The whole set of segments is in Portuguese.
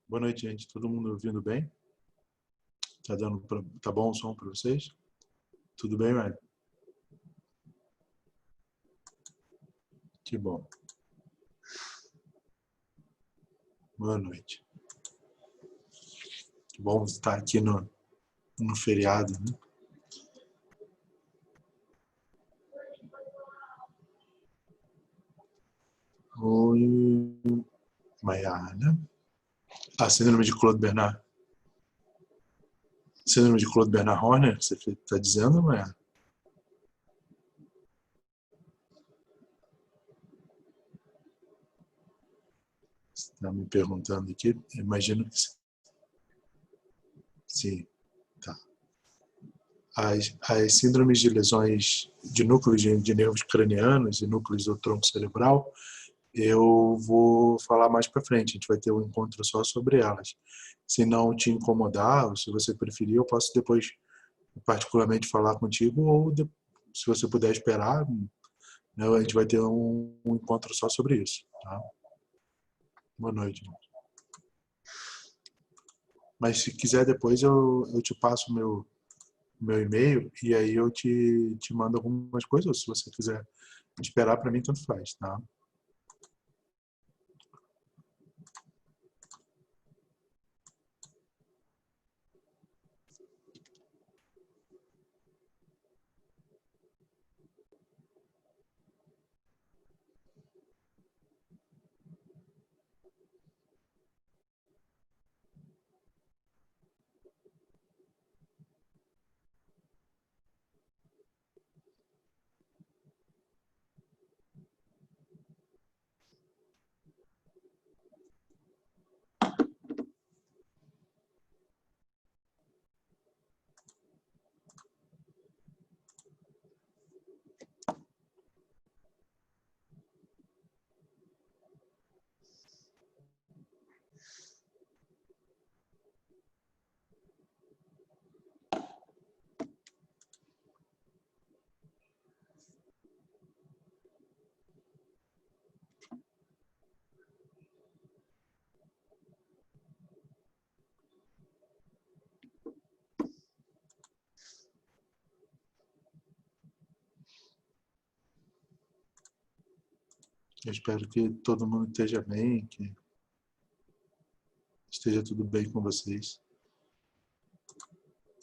Boa noite, gente. Todo mundo ouvindo bem? Tá bom o som para vocês? Tudo bem, Mário? Que bom. Boa noite. Que bom estar aqui no feriado, né? Oi, Maiara. Síndrome de Claude Bernard. Síndrome de Claude Bernard Horner, você está dizendo, Maiara? Você está me perguntando aqui? Imagino que sim. Tá. As síndromes de lesões de núcleos de nervos cranianos e núcleos do tronco cerebral, eu vou falar mais para frente, a gente vai ter um encontro só sobre elas. Se não te incomodar, ou se você preferir, eu posso depois particularmente falar contigo, ou se você puder esperar, né, a gente vai ter um encontro só sobre isso. Tá? Boa noite. Mas se quiser depois eu te passo meu e-mail e aí eu te mando algumas coisas, ou se você quiser esperar, para mim tanto faz, tá? Eu espero que todo mundo esteja bem, que esteja tudo bem com vocês.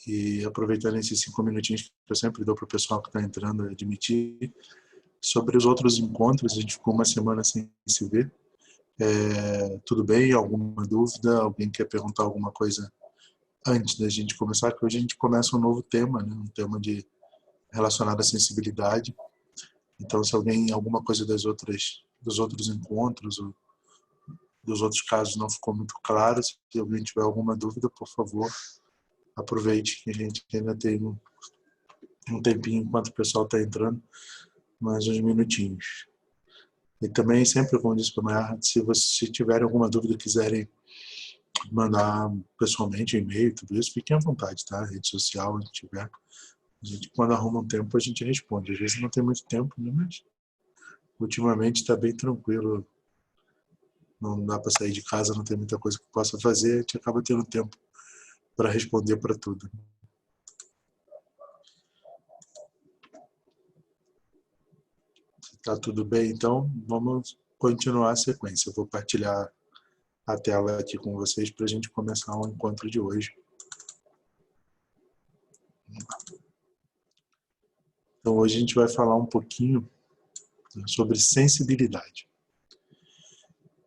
E aproveitando esses 5 minutinhos que eu sempre dou para o pessoal que está entrando admitir, sobre os outros encontros, a gente ficou uma semana sem se ver. Tudo bem? Alguma dúvida? Alguém quer perguntar alguma coisa antes da gente começar? Que hoje a gente começa um novo tema, né? Um tema relacionado à sensibilidade. Então, se alguém, alguma coisa dos outros encontros, ou dos outros casos não ficou muito claro, se alguém tiver alguma dúvida, por favor, aproveite que a gente ainda tem um tempinho enquanto o pessoal está entrando, mais uns minutinhos. E também, sempre, como disse para a Mayara, se tiverem alguma dúvida, quiserem mandar pessoalmente, e-mail, tudo isso, fiquem à vontade, tá? Rede social, se tiver. A gente, quando arruma um tempo, a gente responde. Às vezes não tem muito tempo, né? Mas ultimamente está bem tranquilo. Não dá para sair de casa, não tem muita coisa que possa fazer, a gente acaba tendo tempo para responder para tudo. Tá tudo bem? Então, vamos continuar a sequência. Eu vou partilhar a tela aqui com vocês para a gente começar o encontro de hoje. Então, hoje a gente vai falar um pouquinho sobre sensibilidade.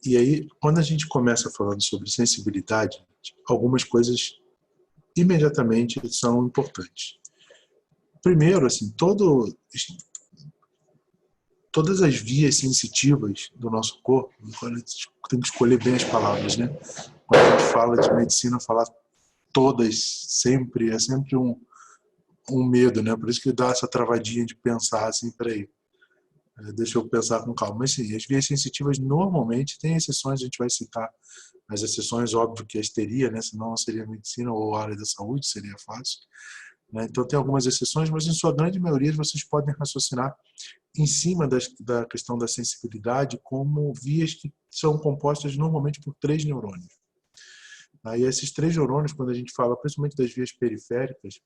E aí, quando a gente começa falando sobre sensibilidade, algumas coisas imediatamente são importantes. Primeiro, assim, todas as vias sensitivas do nosso corpo, tem que escolher bem as palavras, né? Quando a gente fala de medicina, falar todas sempre é sempre um medo, né? Por isso que dá essa travadinha de pensar assim, peraí, deixa eu pensar com calma. Mas sim, as vias sensitivas normalmente têm exceções, a gente vai citar as exceções, óbvio que as teria, né? Senão não seria medicina ou área da saúde, seria fácil. Né? Então tem algumas exceções, mas em sua grande maioria vocês podem raciocinar em cima da questão da sensibilidade como vias que são compostas normalmente por 3 neurônios. Aí esses três neurônios, quando a gente fala principalmente das vias periféricas,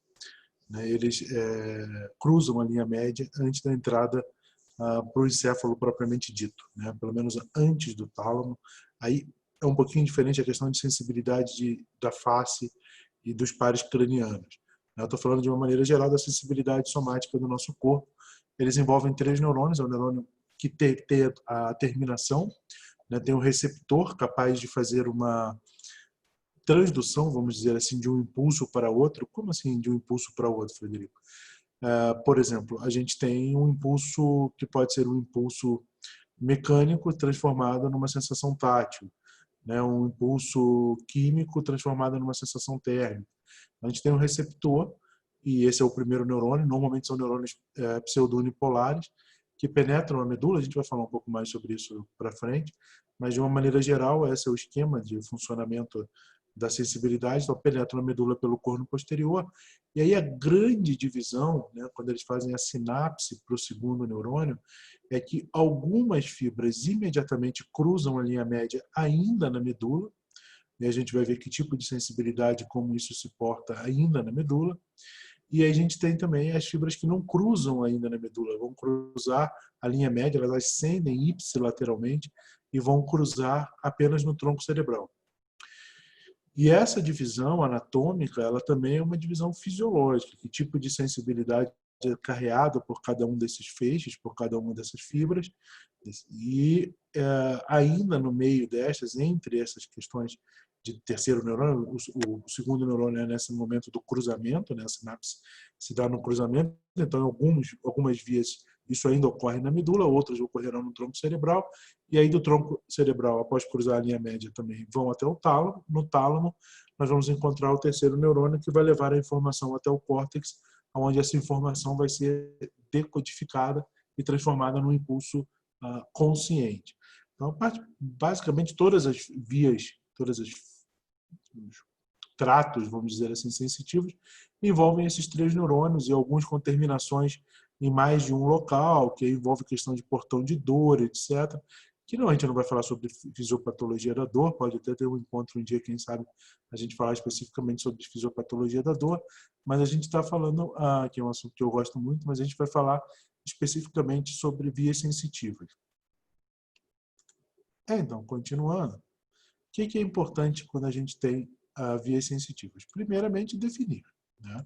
né, eles cruzam a linha média antes da entrada para o encéfalo propriamente dito, né, pelo menos antes do tálamo. Aí é um pouquinho diferente a questão de sensibilidade da face e dos pares cranianos. Eu estou falando de uma maneira geral da sensibilidade somática do nosso corpo. Eles envolvem três neurônios, é um neurônio que tem a terminação, né, tem um receptor capaz de fazer uma transdução, vamos dizer assim, de um impulso para outro. Como assim de um impulso para outro, Frederico? Por exemplo, a gente tem um impulso que pode ser um impulso mecânico transformado numa sensação tátil, né? Um impulso químico transformado numa sensação térmica. A gente tem um receptor, e esse é o primeiro neurônio, normalmente são neurônios pseudo-unipolares, que penetram a medula, a gente vai falar um pouco mais sobre isso para frente, mas de uma maneira geral, esse é o esquema de funcionamento da sensibilidade, então penetram a medula pelo corno posterior, e aí a grande divisão, né, quando eles fazem a sinapse para o segundo neurônio, é que algumas fibras imediatamente cruzam a linha média ainda na medula, e a gente vai ver que tipo de sensibilidade, como isso se porta ainda na medula. E aí a gente tem também as fibras que não cruzam ainda na medula, vão cruzar a linha média, elas ascendem ipsilateralmente e vão cruzar apenas no tronco cerebral. E essa divisão anatômica, ela também é uma divisão fisiológica, que tipo de sensibilidade é carreada por cada um desses feixes, por cada uma dessas fibras, e ainda no meio destas, entre essas questões de terceiro neurônio, o segundo neurônio é nesse momento do cruzamento, né? A sinapse se dá no cruzamento, então algumas vias isso ainda ocorre na medula, outras ocorrerão no tronco cerebral, e aí do tronco cerebral, após cruzar a linha média também, vão até o tálamo. No tálamo, nós vamos encontrar o terceiro neurônio que vai levar a informação até o córtex, onde essa informação vai ser decodificada e transformada num impulso consciente. Então, basicamente, todas as vias, todos os tratos, vamos dizer assim, sensitivos, envolvem esses três neurônios e alguns com terminações em mais de um local, que envolve questão de portão de dor, etc. Que não, a gente não vai falar sobre fisiopatologia da dor, pode até ter um encontro um dia, quem sabe, a gente falar especificamente sobre fisiopatologia da dor, mas a gente está falando, que é um assunto que eu gosto muito, mas a gente vai falar especificamente sobre vias sensitivas. Então, continuando, o que é importante quando a gente tem vias sensitivas? Primeiramente, definir, né?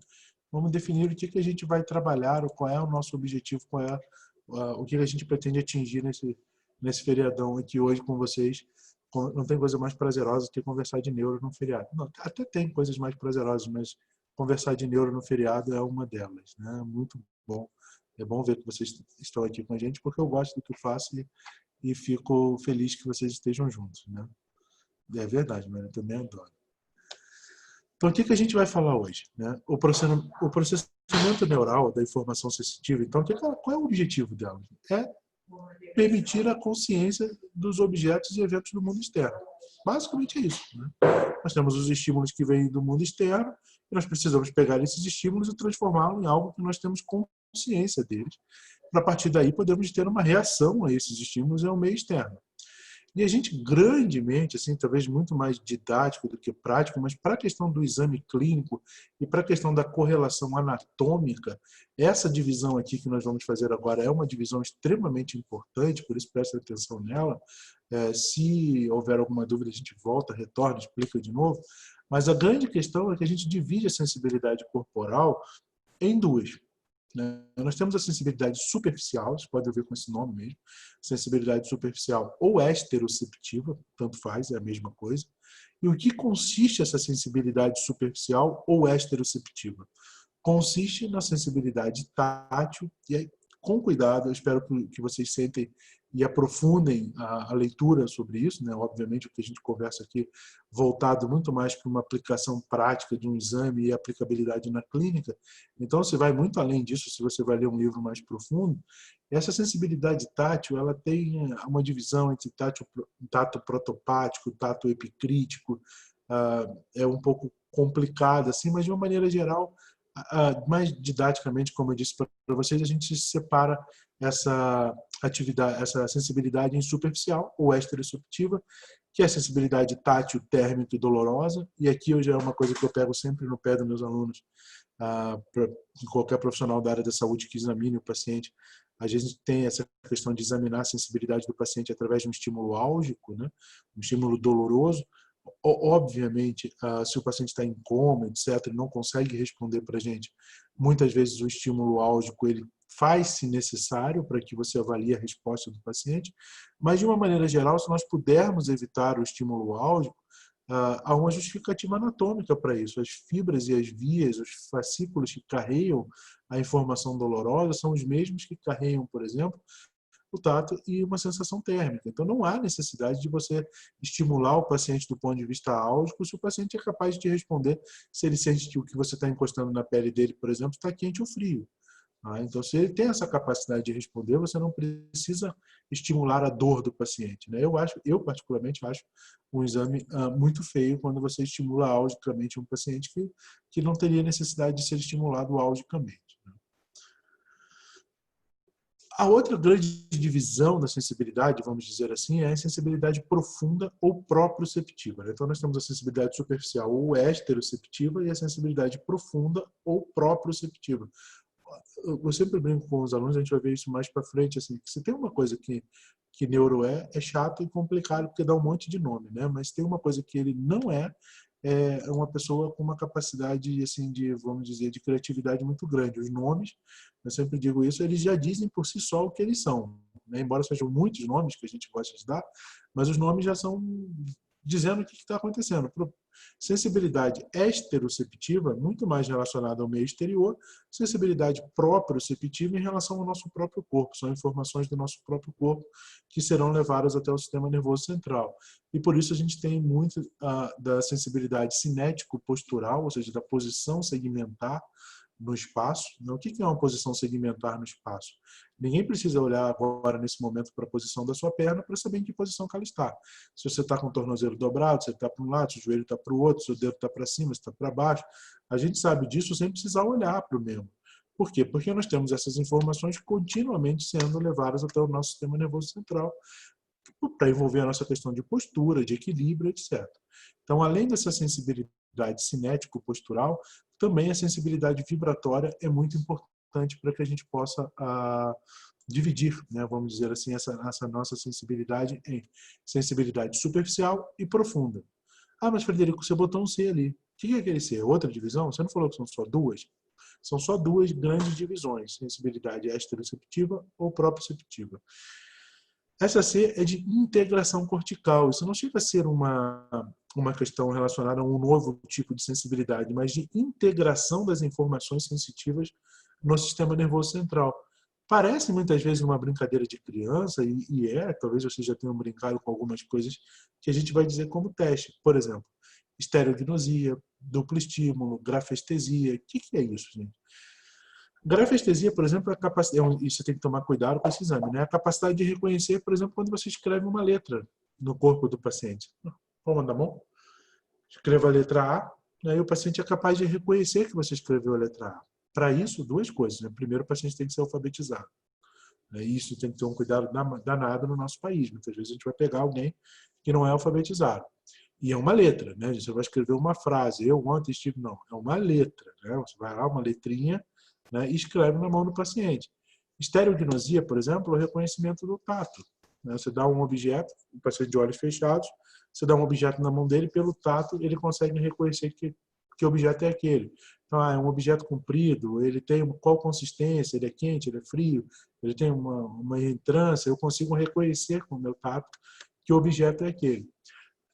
Vamos definir o que a gente vai trabalhar, qual é o nosso objetivo, qual é o que a gente pretende atingir nesse feriadão aqui hoje com vocês. Não tem coisa mais prazerosa do que conversar de neuro no feriado. Não, até tem coisas mais prazerosas, mas conversar de neuro no feriado é uma delas, né? Muito bom. É bom ver que vocês estão aqui com a gente, porque eu gosto do que eu faço e fico feliz que vocês estejam juntos, né? É verdade, mas eu também adoro. Então, o que a gente vai falar hoje? Né? O processamento neural da informação sensitiva, então, qual é o objetivo dela? É permitir a consciência dos objetos e eventos do mundo externo. Basicamente é isso. Né? Nós temos os estímulos que vêm do mundo externo e nós precisamos pegar esses estímulos e transformá-los em algo que nós temos consciência deles. Para a partir daí, podemos ter uma reação a esses estímulos ao meio externo. E a gente grandemente, assim, talvez muito mais didático do que prático, mas para a questão do exame clínico e para a questão da correlação anatômica, essa divisão aqui que nós vamos fazer agora é uma divisão extremamente importante, por isso preste atenção nela. Se houver alguma dúvida, a gente volta, retorna, explica de novo. Mas a grande questão é que a gente divide a sensibilidade corporal em duas. Nós temos a sensibilidade superficial, você pode ver com esse nome mesmo, sensibilidade superficial ou esteroceptiva, tanto faz, é a mesma coisa. E o que consiste essa sensibilidade superficial ou esteroceptiva? Consiste na sensibilidade tátil, e aí, com cuidado, eu espero que vocês sentem e aprofundem a leitura sobre isso, né? Obviamente o que a gente conversa aqui voltado muito mais para uma aplicação prática de um exame e aplicabilidade na clínica. Então você vai muito além disso se você vai ler um livro mais profundo. Essa sensibilidade tátil, ela tem uma divisão entre tato protopático, tato epicrítico, é um pouco complicado assim, mas de uma maneira geral, mais didaticamente, como eu disse para vocês, a gente separa essa atividade, essa sensibilidade em superficial ou esteroceptiva que é a sensibilidade tátil, térmica e dolorosa. E aqui eu já é uma coisa que eu pego sempre no pé dos meus alunos, qualquer profissional da área da saúde que examine o paciente. A gente tem essa questão de examinar a sensibilidade do paciente através de um estímulo álgico, né? Um estímulo doloroso. Obviamente, se o paciente está em coma, etc., não consegue responder para a gente, muitas vezes o estímulo álgico ele faz-se necessário para que você avalie a resposta do paciente, mas de uma maneira geral, se nós pudermos evitar o estímulo álgico, há uma justificativa anatômica para isso. As fibras e as vias, os fascículos que carregam a informação dolorosa são os mesmos que carregam, por exemplo, o tato e uma sensação térmica. Então, não há necessidade de você estimular o paciente do ponto de vista álgico se o paciente é capaz de te responder se ele sente que o que você está encostando na pele dele, por exemplo, está quente ou frio. Então, se ele tem essa capacidade de responder, você não precisa estimular a dor do paciente. Eu particularmente acho um exame muito feio quando você estimula algicamente um paciente que não teria necessidade de ser estimulado algicamente. A outra grande divisão da sensibilidade, vamos dizer assim, é a sensibilidade profunda ou proprioceptiva. Então, nós temos a sensibilidade superficial ou esteroceptiva e a sensibilidade profunda ou proprioceptiva. Eu sempre brinco com os alunos, a gente vai ver isso mais para frente, assim, que se tem uma coisa que neuro é chato e complicado, porque dá um monte de nome, né? Mas tem uma coisa que ele não é uma pessoa com uma capacidade, assim, de, vamos dizer, de criatividade muito grande. Os nomes, eu sempre digo isso, eles já dizem por si só o que eles são, né? Embora sejam muitos nomes que a gente gosta de dar, mas os nomes já são dizendo o que está acontecendo. Sensibilidade esteroceptiva, muito mais relacionada ao meio exterior, sensibilidade proprioceptiva em relação ao nosso próprio corpo. São informações do nosso próprio corpo que serão levadas até o sistema nervoso central. E por isso a gente tem muito da sensibilidade cinético-postural, ou seja, da posição segmentar no espaço. O que é uma posição segmentar no espaço? Ninguém precisa olhar agora, nesse momento, para a posição da sua perna para saber em que posição que ela está. Se você está com o tornozelo dobrado, se ele está para um lado, se o joelho está para o outro, se o dedo está para cima, se está para baixo. A gente sabe disso sem precisar olhar para o membro. Por quê? Porque nós temos essas informações continuamente sendo levadas até o nosso sistema nervoso central para envolver a nossa questão de postura, de equilíbrio, etc. Então, além dessa sensibilidade cinético-postural, também a sensibilidade vibratória é muito importante para que a gente possa dividir, né, vamos dizer assim, essa nossa sensibilidade em sensibilidade superficial e profunda. Mas Frederico, você botou um C ali. O que é aquele C? Outra divisão? Você não falou que são só duas? São só duas grandes divisões, sensibilidade esteroceptiva ou proprioceptiva. Essa C é de integração cortical. Isso não chega a ser uma questão relacionada a um novo tipo de sensibilidade, mas de integração das informações sensitivas no sistema nervoso central. Parece muitas vezes uma brincadeira de criança, e talvez vocês já tenham brincado com algumas coisas que a gente vai dizer como teste. Por exemplo, estereognosia, duplo estímulo, grafestesia. O que é isso, gente? Grafestesia, por exemplo, é a capacidade, e você tem que tomar cuidado com esse exame, né? A capacidade de reconhecer, por exemplo, quando você escreve uma letra no corpo do paciente. Palma da mão, escreva a letra A, aí o paciente é capaz de reconhecer que você escreveu a letra A. Para isso, duas coisas, né? Primeiro, o paciente tem que ser alfabetizado. Isso tem que ter um cuidado danado no nosso país. Muitas vezes a gente vai pegar alguém que não é alfabetizado. E é uma letra, né? Você vai escrever uma frase. Eu ontem estive, não. É uma letra, né? Você vai lá, uma letrinha, né, e escreve na mão do paciente. Estereognosia, por exemplo, é o reconhecimento do tato. Né? Você dá um objeto, o paciente de olhos fechados, você dá um objeto na mão dele, pelo tato ele consegue reconhecer que objeto é aquele. Então, é um objeto comprido, ele tem qual consistência, ele é quente, ele é frio, ele tem uma entrância, eu consigo reconhecer com o meu tato que objeto é aquele.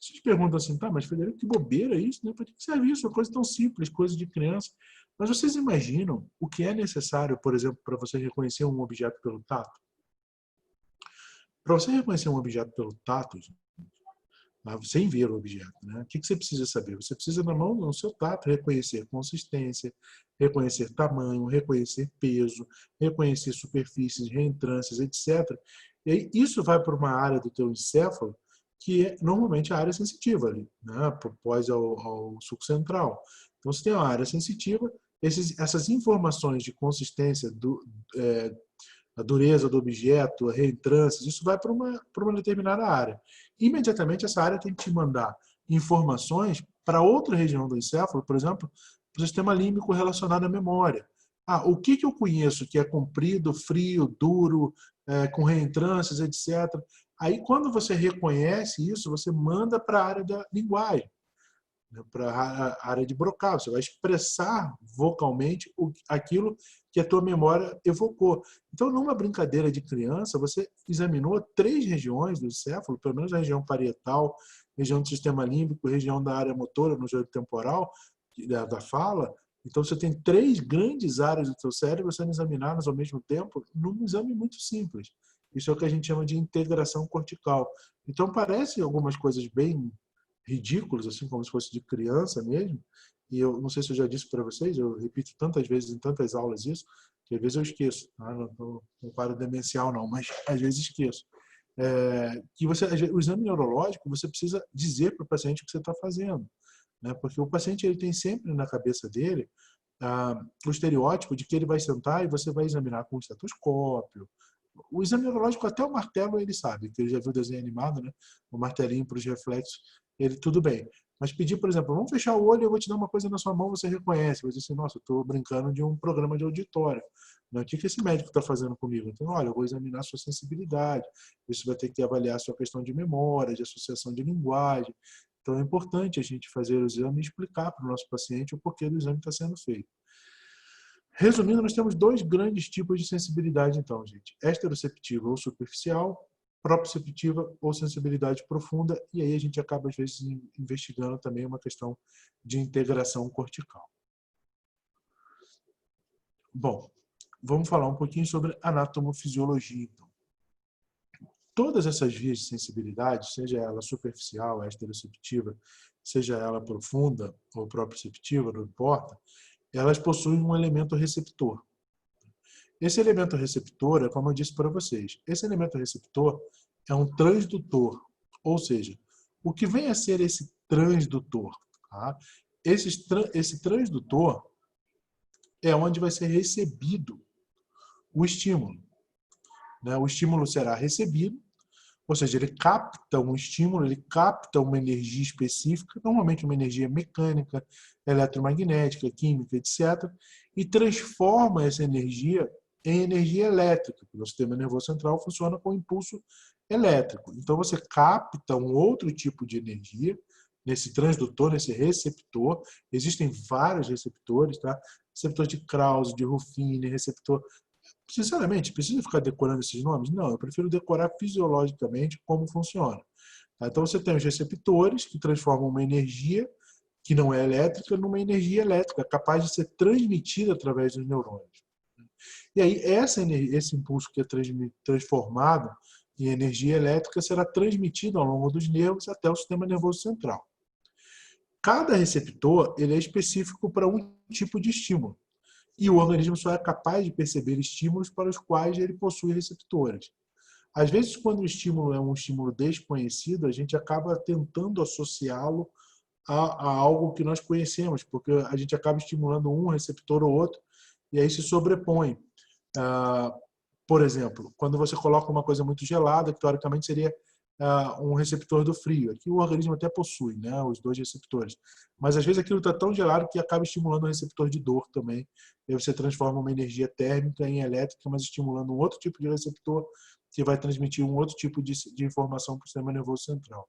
Vocês perguntam assim, tá, mas Frederico, que bobeira isso, né? Para que serve isso? É coisa tão simples, coisa de criança. Mas vocês imaginam o que é necessário, por exemplo, para você reconhecer um objeto pelo tato? Para você reconhecer um objeto pelo tato, sem ver o objeto, né? O que você precisa saber? Você precisa, na mão, no seu tato, reconhecer consistência, reconhecer tamanho, reconhecer peso, reconhecer superfícies, reentrâncias, etc. E aí, isso vai para uma área do teu encéfalo que é normalmente a área sensitiva ali, né? Após ao sulco central. Então, você tem uma área sensitiva, essas informações de consistência a dureza do objeto, a reentrâncias, isso vai para uma determinada área. Imediatamente essa área tem que te mandar informações para outra região do encéfalo, por exemplo, para o sistema límbico relacionado à memória. O que eu conheço que é comprido, frio, duro, com reentrâncias, etc. Aí, quando você reconhece isso, você manda para a área da linguagem, né, para a área de Broca. Você vai expressar vocalmente aquilo que a tua memória evocou. Então, numa brincadeira de criança, você examinou 3 regiões do encéfalo, pelo menos a região parietal, região do sistema límbico, região da área motora, no joelho temporal, da fala. Então, você tem 3 grandes áreas do teu cérebro sendo examinadas ao mesmo tempo, num exame muito simples. Isso é o que a gente chama de integração cortical. Então, parece algumas coisas bem ridículas, assim como se fosse de criança mesmo, e eu não sei se eu já disse para vocês, eu repito tantas vezes em tantas aulas isso, que às vezes eu esqueço. Não estou com quadro demencial não, mas às vezes esqueço. Que o exame neurológico, você precisa dizer para o paciente o que você está fazendo, né? Porque o paciente ele tem sempre na cabeça dele o estereótipo de que ele vai sentar e você vai examinar com o estetoscópio. O exame neurológico, até o martelo, ele sabe, que ele já viu o desenho animado, né? O martelinho para os reflexos, ele tudo bem. Mas pedir, por exemplo, vamos fechar o olho, eu vou te dar uma coisa na sua mão, você reconhece. Você diz assim, nossa, eu estou brincando de um programa de auditório. O que esse médico está fazendo comigo? Então, olha, eu vou examinar a sua sensibilidade. Isso vai ter que avaliar a sua questão de memória, de associação de linguagem. Então, é importante a gente fazer o exame e explicar para o nosso paciente o porquê do exame está sendo feito. Resumindo, nós temos 2 grandes tipos de sensibilidade, então, gente. Esteroceptiva ou superficial, proprioceptiva ou sensibilidade profunda, e aí a gente acaba, às vezes, investigando também uma questão de integração cortical. Bom, vamos falar um pouquinho sobre anatomofisiologia, então. Todas essas vias de sensibilidade, seja ela superficial, esteroceptiva, seja ela profunda ou proprioceptiva, não importa, elas possuem um elemento receptor. Esse elemento receptor é como eu disse para vocês. Esse elemento receptor é um transdutor, ou seja, o que vem a ser esse transdutor? Tá? Esse transdutor é onde vai ser recebido o estímulo, né? O estímulo será recebido, ou seja, ele capta um estímulo, ele capta uma energia específica, normalmente uma energia mecânica, eletromagnética, química, etc., e transforma essa energia em energia elétrica, porque o sistema nervoso central funciona com impulso elétrico. Então, você capta um outro tipo de energia nesse transdutor, nesse receptor. Existem vários receptores, tá? Receptor de Krause, de Ruffini, receptor... Sinceramente, precisa ficar decorando esses nomes? Não, eu prefiro decorar fisiologicamente como funciona. Então, você tem os receptores que transformam uma energia que não é elétrica numa energia elétrica, capaz de ser transmitida através dos neurônios. E aí, esse impulso que é transformado em energia elétrica será transmitido ao longo dos nervos até o sistema nervoso central. Cada receptor ele é específico para um tipo de estímulo. E o organismo só é capaz de perceber estímulos para os quais ele possui receptores. Às vezes, quando o estímulo é um estímulo desconhecido, a gente acaba tentando associá-lo a algo que nós conhecemos, porque a gente acaba estimulando um receptor ou outro, e aí se sobrepõe. Por exemplo, quando você coloca uma coisa muito gelada, que teoricamente seria um receptor do frio. Aqui o organismo até possui, né, os 2 receptores. Mas às vezes aquilo está tão gelado que acaba estimulando um receptor de dor também. E aí você transforma uma energia térmica em elétrica, mas estimulando um outro tipo de receptor que vai transmitir um outro tipo de informação para o sistema nervoso central.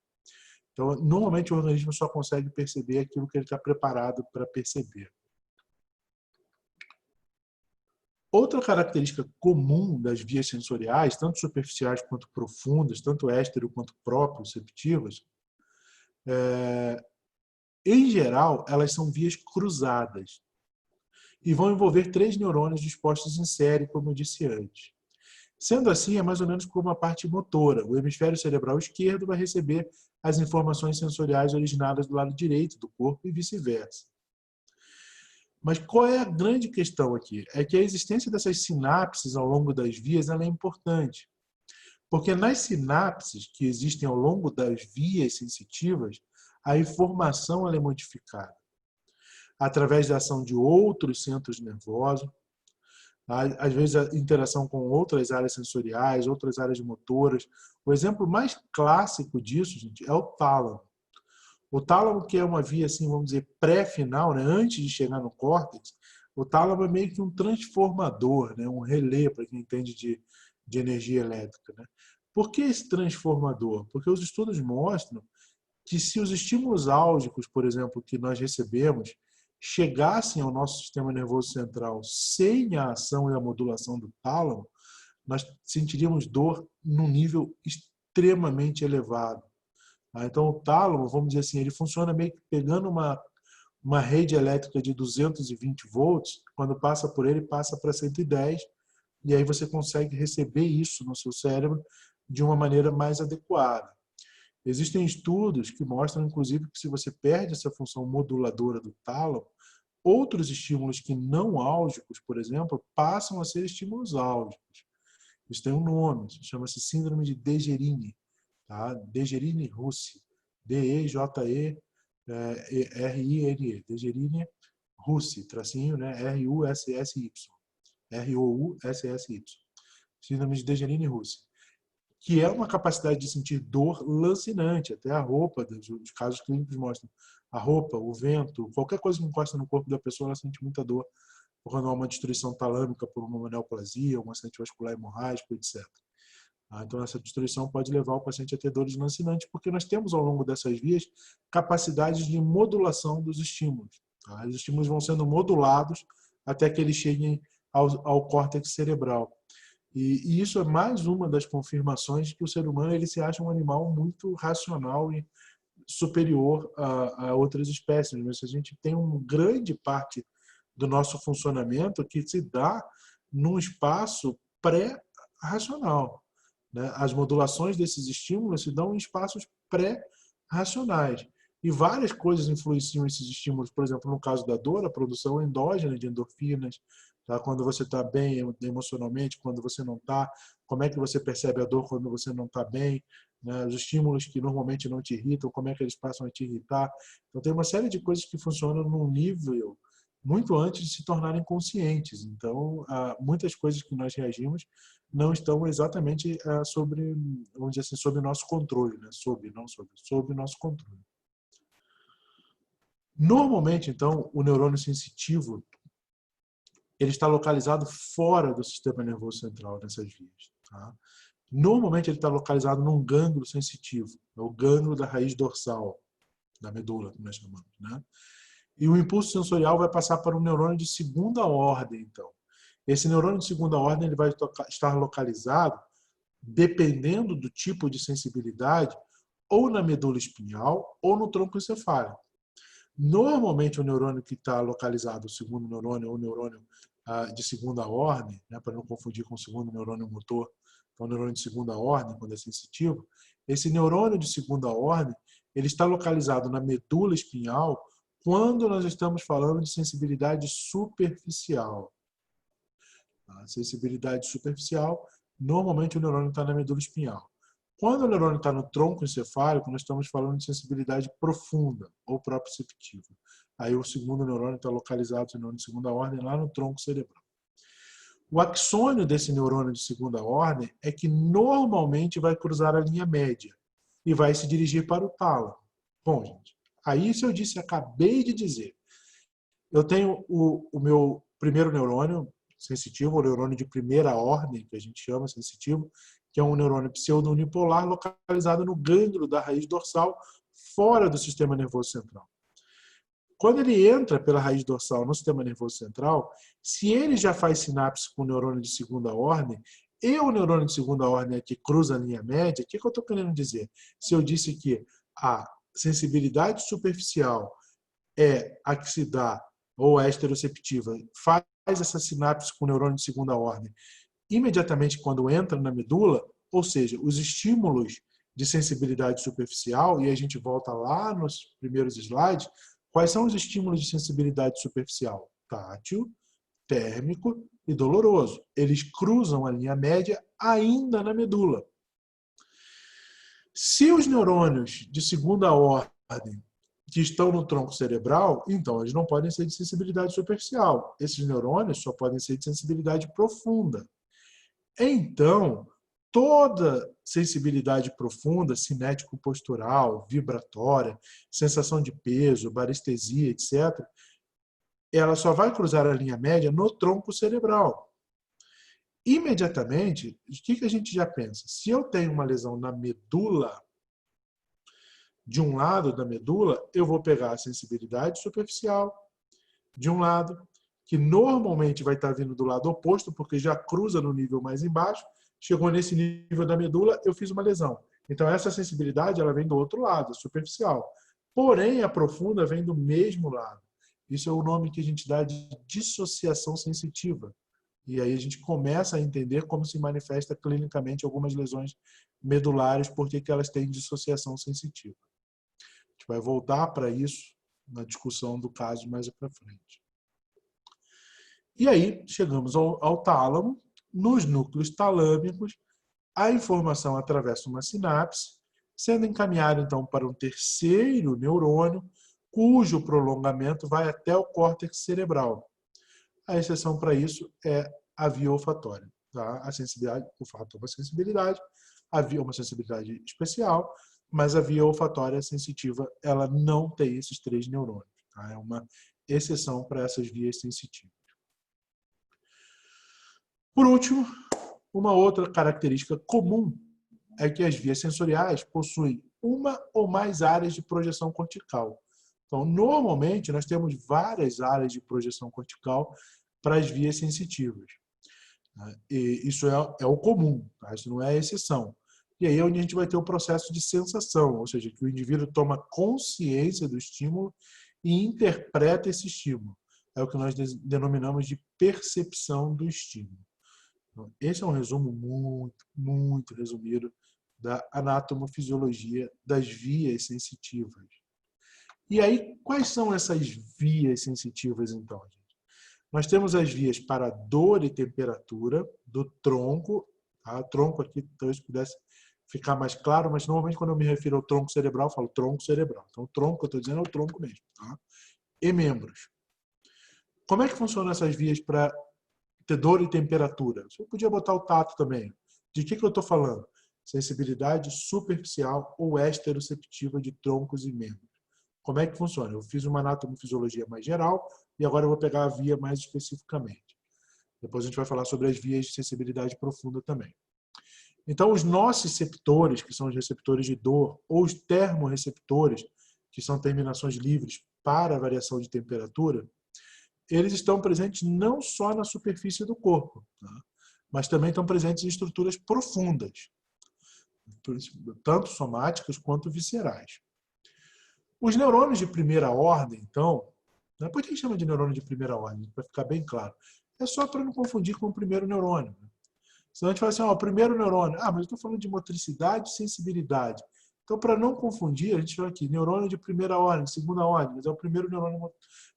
Então, normalmente o organismo só consegue perceber aquilo que ele está preparado para perceber. Outra característica comum das vias sensoriais, tanto superficiais quanto profundas, tanto estero quanto proprioceptivas, em geral, elas são vias cruzadas e vão envolver 3 neurônios dispostos em série, como eu disse antes. Sendo assim, é mais ou menos como a parte motora. O hemisfério cerebral esquerdo vai receber as informações sensoriais originadas do lado direito do corpo e vice-versa. Mas qual é a grande questão aqui? É que a existência dessas sinapses ao longo das vias ela é importante. Porque nas sinapses que existem ao longo das vias sensitivas, a informação ela é modificada através da ação de outros centros nervosos, Às vezes a interação com outras áreas sensoriais, outras áreas motoras. O exemplo mais clássico disso, gente, é o tálamo. O tálamo, que é uma via, assim, vamos dizer, pré-final, né? Antes de chegar no córtex, o tálamo é meio que um transformador, né? Um relé, para quem entende de energia elétrica. Né? Por que esse transformador? Porque os estudos mostram que se os estímulos álgicos, por exemplo, que nós recebemos, chegassem ao nosso sistema nervoso central sem a ação e a modulação do tálamo, nós sentiríamos dor num nível extremamente elevado. Então, o tálamo, vamos dizer assim, ele funciona meio que pegando uma rede elétrica de 220 volts, quando passa por ele, passa para 110, e aí você consegue receber isso no seu cérebro de uma maneira mais adequada. Existem estudos que mostram, inclusive, que se você perde essa função moduladora do tálamo, outros estímulos que não álgicos, por exemplo, passam a ser estímulos álgicos. Isso tem um nome, chama-se síndrome de Dejerine, tá? Dejerine-Roussy, D-E-J-E-R-I-N-E, Dejerine-Roussy, tracinho, né? R-U-S-S-Y, R-O-U-S-S-Y, síndrome de Dejerine-Roussy, que é uma capacidade de sentir dor lancinante, até a roupa, os casos clínicos mostram, a roupa, o vento, qualquer coisa que encosta no corpo da pessoa, ela sente muita dor, quando há uma destruição talâmica por uma neoplasia, um acidente vascular hemorrágico, etc. Então, essa destruição pode levar o paciente a ter dores lancinantes, porque nós temos ao longo dessas vias capacidades de modulação dos estímulos. Tá? Os estímulos vão sendo modulados até que eles cheguem ao córtex cerebral. E isso é mais uma das confirmações de que o ser humano ele se acha um animal muito racional e superior a outras espécies. Mas a gente tem uma grande parte do nosso funcionamento que se dá num espaço pré-racional. Né? As modulações desses estímulos se dão em espaços pré-racionais. E várias coisas influenciam esses estímulos. Por exemplo, no caso da dor, a produção endógena de endorfinas, tá? Quando você está bem emocionalmente, quando você não está, como é que você percebe a dor quando você não está bem, né? Os estímulos que normalmente não te irritam, como é que eles passam a te irritar. Então, tem uma série de coisas que funcionam num nível muito antes de se tornarem conscientes. Então, muitas coisas que nós reagimos não estão exatamente sobre, vamos dizer assim, sob o nosso controle, né? Sob o nosso controle. Normalmente, então, o neurônio sensitivo ele está localizado fora do sistema nervoso central nessas vias. Tá? Normalmente ele está localizado num gânglio sensitivo, é o gânglio da raiz dorsal, da medula, que nós chamamos. Né? E o impulso sensorial vai passar para um neurônio de segunda ordem, então. Esse neurônio de segunda ordem ele vai estar localizado, dependendo do tipo de sensibilidade, ou na medula espinhal ou no tronco encefálico. Normalmente o neurônio que está localizado, o segundo neurônio ou neurônio de segunda ordem, né, para não confundir com o segundo neurônio motor, então o neurônio de segunda ordem, quando é sensitivo, esse neurônio de segunda ordem ele está localizado na medula espinhal quando nós estamos falando de sensibilidade superficial. A sensibilidade superficial, normalmente o neurônio está na medula espinhal. Quando o neurônio está no tronco encefálico, nós estamos falando de sensibilidade profunda ou proprioceptiva. Aí o segundo neurônio está localizado, o neurônio de segunda ordem, lá no tronco cerebral. O axônio desse neurônio de segunda ordem é que normalmente vai cruzar a linha média e vai se dirigir para o tálamo. Bom, gente, aí isso eu disse, acabei de dizer. Eu tenho o meu primeiro neurônio sensitivo, o neurônio de primeira ordem, que a gente chama sensitivo, que é um neurônio pseudo-unipolar localizado no gânglio da raiz dorsal, fora do sistema nervoso central. Quando ele entra pela raiz dorsal no sistema nervoso central, se ele já faz sinapse com o neurônio de segunda ordem, e o neurônio de segunda ordem é que cruza a linha média, o que eu estou querendo dizer? Se eu disse que a sensibilidade superficial é a que se dá, ou a esteroceptiva, faz essa sinapse com o neurônio de segunda ordem imediatamente quando entra na medula, ou seja, os estímulos de sensibilidade superficial, e a gente volta lá nos primeiros slides, quais são os estímulos de sensibilidade superficial? Tátil, térmico e doloroso. Eles cruzam a linha média ainda na medula. Se os neurônios de segunda ordem que estão no tronco cerebral, então eles não podem ser de sensibilidade superficial. Esses neurônios só podem ser de sensibilidade profunda. Então, toda sensibilidade profunda, cinético-postural, vibratória, sensação de peso, barestesia, etc., ela só vai cruzar a linha média no tronco cerebral. Imediatamente, o que a gente já pensa? Se eu tenho uma lesão na medula, de um lado da medula, eu vou pegar a sensibilidade superficial de um lado, que normalmente vai estar vindo do lado oposto, porque já cruza no nível mais embaixo, chegou nesse nível da medula, eu fiz uma lesão. Então, essa sensibilidade ela vem do outro lado, superficial. Porém, a profunda vem do mesmo lado. Isso é o nome que a gente dá de dissociação sensitiva. E aí a gente começa a entender como se manifesta clinicamente algumas lesões medulares, porque que elas têm dissociação sensitiva. A gente vai voltar para isso na discussão do caso mais para frente. E aí chegamos ao tálamo. Nos núcleos talâmicos, a informação atravessa uma sinapse, sendo encaminhada então para um terceiro neurônio, cujo prolongamento vai até o córtex cerebral. A exceção para isso é a via olfatória. Tá? A sensibilidade, o olfato é uma sensibilidade, a via é uma sensibilidade especial, mas a via olfatória sensitiva ela não tem esses três neurônios. Tá? É uma exceção para essas vias sensitivas. Por último, uma outra característica comum é que as vias sensoriais possuem uma ou mais áreas de projeção cortical. Então, normalmente, nós temos várias áreas de projeção cortical para as vias sensitivas. E isso é o comum, tá? Isso não é a exceção. E aí é onde a gente vai ter o processo de sensação, ou seja, que o indivíduo toma consciência do estímulo e interpreta esse estímulo. É o que nós denominamos de percepção do estímulo. Então, esse é um resumo muito resumido da anatomofisiologia das vias sensitivas. E aí, quais são essas vias sensitivas, então, gente? Nós temos as vias para dor e temperatura do tronco. Tá? O tronco aqui, talvez pudesse ficar mais claro, mas normalmente quando eu me refiro ao tronco cerebral, eu falo tronco cerebral. Então, o tronco que eu estou dizendo é o tronco mesmo. Tá? E membros. Como é que funcionam essas vias para ter dor e temperatura? Você podia botar o tato também. De que eu estou falando? Sensibilidade superficial ou esteroceptiva de troncos e membros. Como é que funciona? Eu fiz uma anatomofisiologia mais geral e agora eu vou pegar a via mais especificamente. Depois a gente vai falar sobre as vias de sensibilidade profunda também. Então, os nociceptores, que são os receptores de dor, ou os termorreceptores, que são terminações livres para a variação de temperatura, eles estão presentes não só na superfície do corpo, tá? Mas também estão presentes em estruturas profundas, tanto somáticas quanto viscerais. Os neurônios de primeira ordem, então, por que a gente chama de neurônio de primeira ordem? Para ficar bem claro. É só para não confundir com o primeiro neurônio. Senão a gente fala assim, ó, o primeiro neurônio. Ah, mas eu estou falando de motricidade e sensibilidade. Então, para não confundir, a gente fala aqui, neurônio de primeira ordem, segunda ordem, mas é o primeiro neurônio,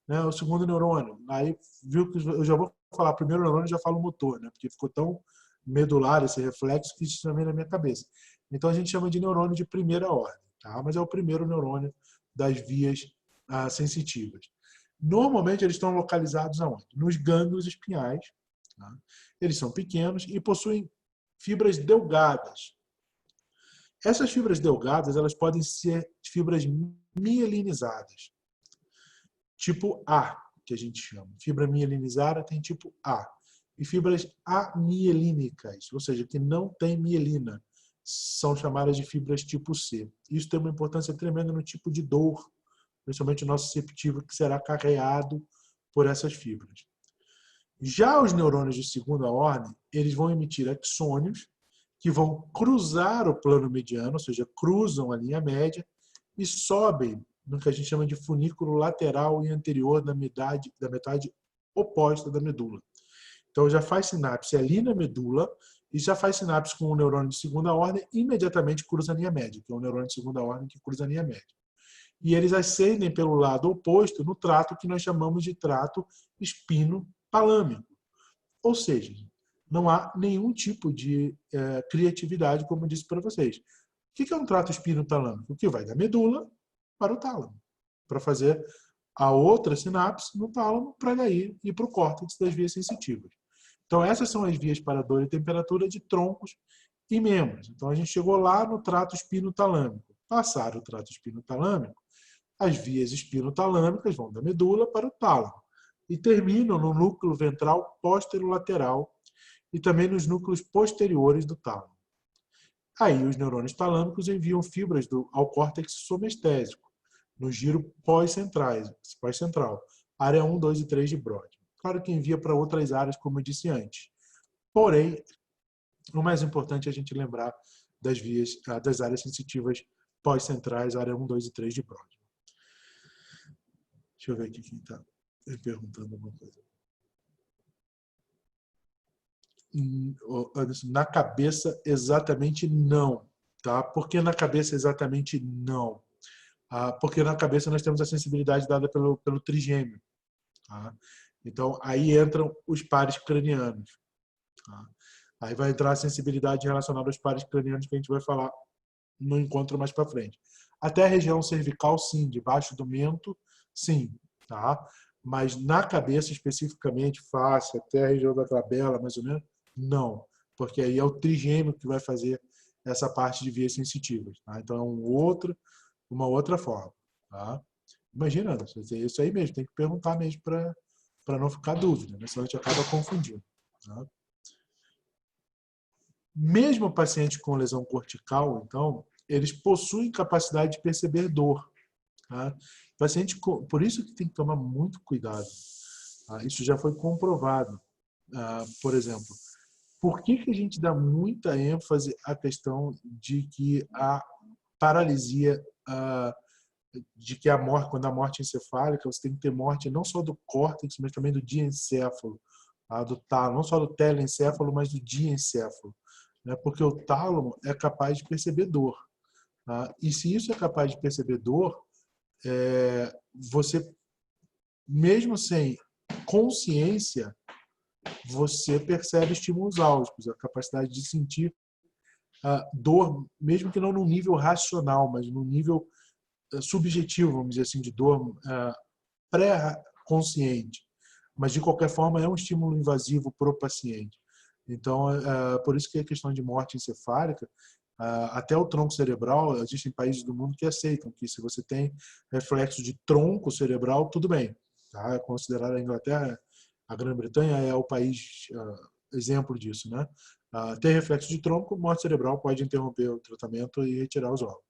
né, o segundo neurônio. Aí, viu que eu já vou falar primeiro neurônio, já falo motor, né, porque ficou tão medular esse reflexo que isso também na minha cabeça. Então, a gente chama de neurônio de primeira ordem, tá? Mas é o primeiro neurônio das vias sensitivas. Normalmente, eles estão localizados aonde? Nos gânglios espinhais. Tá? Eles são pequenos e possuem fibras delgadas. Essas fibras delgadas elas podem ser fibras mielinizadas. Tipo A, que a gente chama. Fibra mielinizada tem tipo A. E fibras amielínicas, ou seja, que não tem mielina, são chamadas de fibras tipo C. Isso tem uma importância tremenda no tipo de dor, principalmente o nociceptivo, que será carreado por essas fibras. Já os neurônios de segunda ordem, eles vão emitir axônios que vão cruzar o plano mediano, ou seja, cruzam a linha média e sobem no que a gente chama de funículo lateral e anterior da metade oposta da medula. Então, já faz sinapse ali na medula e já faz sinapse com o neurônio de segunda ordem e imediatamente cruza a linha média, que é o neurônio de segunda ordem que cruza a linha média. E eles ascendem pelo lado oposto no trato que nós chamamos de trato espino-talâmico. Ou seja, não há nenhum tipo de criatividade, como eu disse para vocês. O que é um trato espino-talâmico? O que vai da medula para o tálamo. para fazer a outra sinapse no tálamo, para daí ir para o córtex das vias sensitivas. Então, essas são as vias para dor e temperatura de troncos e membros. Então, a gente chegou lá no trato espinotalâmico. Passaram o trato espinotalâmico, as vias espinotalâmicas vão da medula para o tálamo e terminam no núcleo ventral posterolateral e também nos núcleos posteriores do tálamo. Aí, os neurônios talâmicos enviam fibras ao córtex somestésico, no giro pós-central, área 1, 2 e 3 de Brodmann. Claro que envia para outras áreas, como eu disse antes. Porém, o mais importante é a gente lembrar das áreas sensitivas pós-centrais, área 1, 2 e 3 de Brodmann. Deixa eu ver aqui quem está perguntando alguma coisa. Na cabeça, exatamente não. Tá? Por que na cabeça, exatamente não? Porque na cabeça nós temos a sensibilidade dada pelo trigêmeo. Tá? Então, aí entram os pares cranianos. Tá? Aí vai entrar a sensibilidade relacionada aos pares cranianos que a gente vai falar no encontro mais para frente. Até a região cervical, sim. Debaixo do mento, sim. Tá? Mas na cabeça, especificamente, face, até a região da glabela, mais ou menos, não. Porque aí é o trigêmeo que vai fazer essa parte de vias sensitivas. Tá? Então, é uma outra forma. Tá? Imagina, isso aí mesmo. Tem que perguntar mesmo para não ficar dúvida, né? Senão a gente acaba confundindo. Tá? Mesmo pacientes com lesão cortical, então, eles possuem capacidade de perceber dor. Tá? Por isso que tem que tomar muito cuidado. Tá? Isso já foi comprovado. Por exemplo, por que a gente dá muita ênfase à questão de que a paralisia, de que a morte, quando a morte encefálica, você tem que ter morte não só do córtex, mas também do diencéfalo, do tálamo, não só do telencéfalo, mas do diencéfalo, né? Porque o tálamo é capaz de perceber dor. Tá? E se isso é capaz de perceber dor, você, mesmo sem consciência, você percebe estímulos álgicos, a capacidade de sentir dor, mesmo que não no nível racional, mas no nível subjetivo, vamos dizer assim, de dor pré-consciente. Mas, de qualquer forma, é um estímulo invasivo para o paciente. Então, por isso que a questão de morte encefálica, até o tronco cerebral, existem países do mundo que aceitam que se você tem reflexo de tronco cerebral, tudo bem. Tá? É considerado a Inglaterra, a Grã-Bretanha é o país exemplo disso, né? Ter reflexo de tronco, morte cerebral pode interromper o tratamento e retirar os órgãos.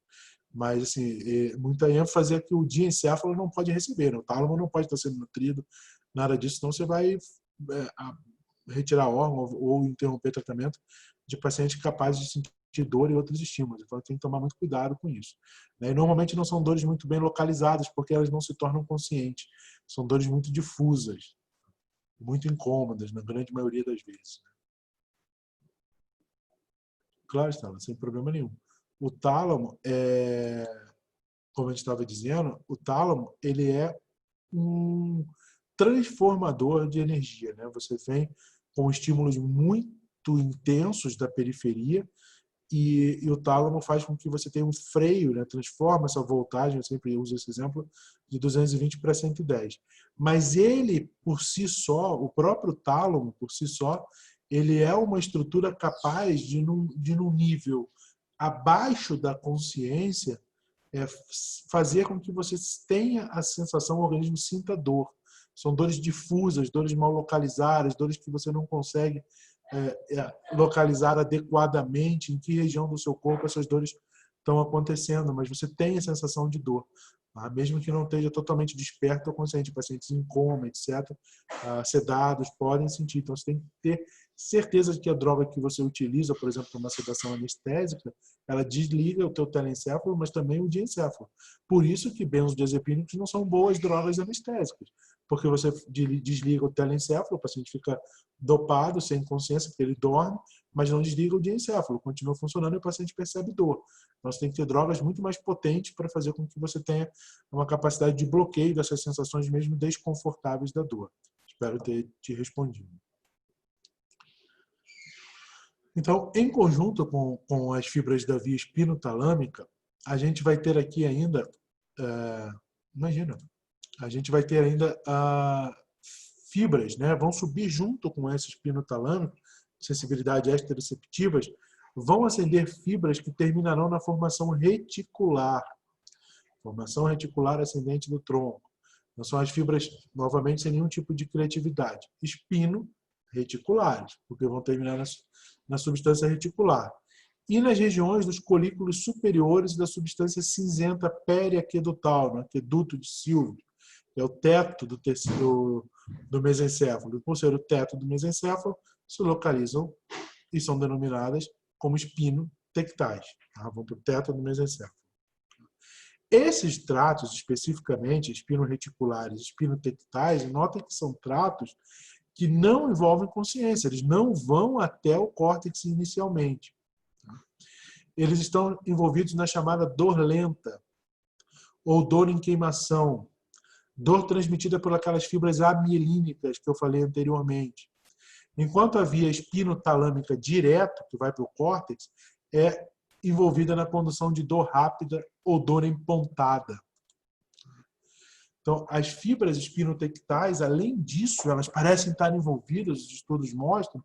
Mas, assim, muita ênfase é que o diencéfalo não pode receber, né? O tálamo não pode estar sendo nutrido, nada disso, senão você vai retirar órgão ou interromper tratamento de pacientes capazes de sentir dor e outros estímulos. Então, tem que tomar muito cuidado com isso. E normalmente não são dores muito bem localizadas, porque elas não se tornam conscientes. São dores muito difusas, muito incômodas, na grande maioria das vezes. Claro, Stella, sem problema nenhum. O tálamo, como a gente estava dizendo, o tálamo ele é um transformador de energia. Né? Você vem com estímulos muito intensos da periferia e o tálamo faz com que você tenha um freio, né? Transforma essa voltagem, eu sempre uso esse exemplo, de 220 para 110. Mas ele, por si só, o próprio tálamo, por si só, ele é uma estrutura capaz de num nível abaixo da consciência, fazer com que você tenha a sensação, o organismo sinta dor. São dores difusas, dores mal localizadas, dores que você não consegue localizar adequadamente em que região do seu corpo essas dores estão acontecendo, mas você tem a sensação de dor. Tá? Mesmo que não esteja totalmente desperto ou consciente, pacientes em coma, etc., sedados, podem sentir. Então, você tem que ter certeza de que a droga que você utiliza, por exemplo, uma sedação anestésica, ela desliga o teu telencéfalo, mas também o diencéfalo. Por isso que benzodiazepínicos não são boas drogas anestésicas, porque você desliga o telencéfalo, o paciente fica dopado, sem consciência, porque ele dorme, mas não desliga o diencéfalo, continua funcionando e o paciente percebe dor. Então, você tem que ter drogas muito mais potentes para fazer com que você tenha uma capacidade de bloqueio dessas sensações mesmo desconfortáveis da dor. Espero ter te respondido. Então, em conjunto com as fibras da via espinotalâmica, a gente vai ter aqui ainda Imagina, a gente vai ter ainda fibras, né? Vão subir junto com esse espino talâmico, sensibilidade exteroceptivas, vão acender fibras que terminarão na formação reticular ascendente do tronco. Não são as fibras, novamente, sem nenhum tipo de criatividade. Espino reticulares, porque vão terminar na substância reticular. E nas regiões dos colículos superiores da substância cinzenta periaquedutal, no aqueduto de Silvio, que é o teto do mesencéfalo. Por ser o teto do mesencéfalo, se localizam e são denominadas como espinotectais. Tá? Vão para o teto do mesencéfalo. Esses tratos, especificamente, espinoreticulares e espinotectais, notem que são tratos que não envolvem consciência, eles não vão até o córtex inicialmente. Eles estão envolvidos na chamada dor lenta, ou dor em queimação, dor transmitida por aquelas fibras amielínicas que eu falei anteriormente. Enquanto a via espinotalâmica direto, que vai para o córtex, é envolvida na condução de dor rápida ou dor empontada. Então, as fibras espinotectais, além disso, elas parecem estar envolvidas, os estudos mostram,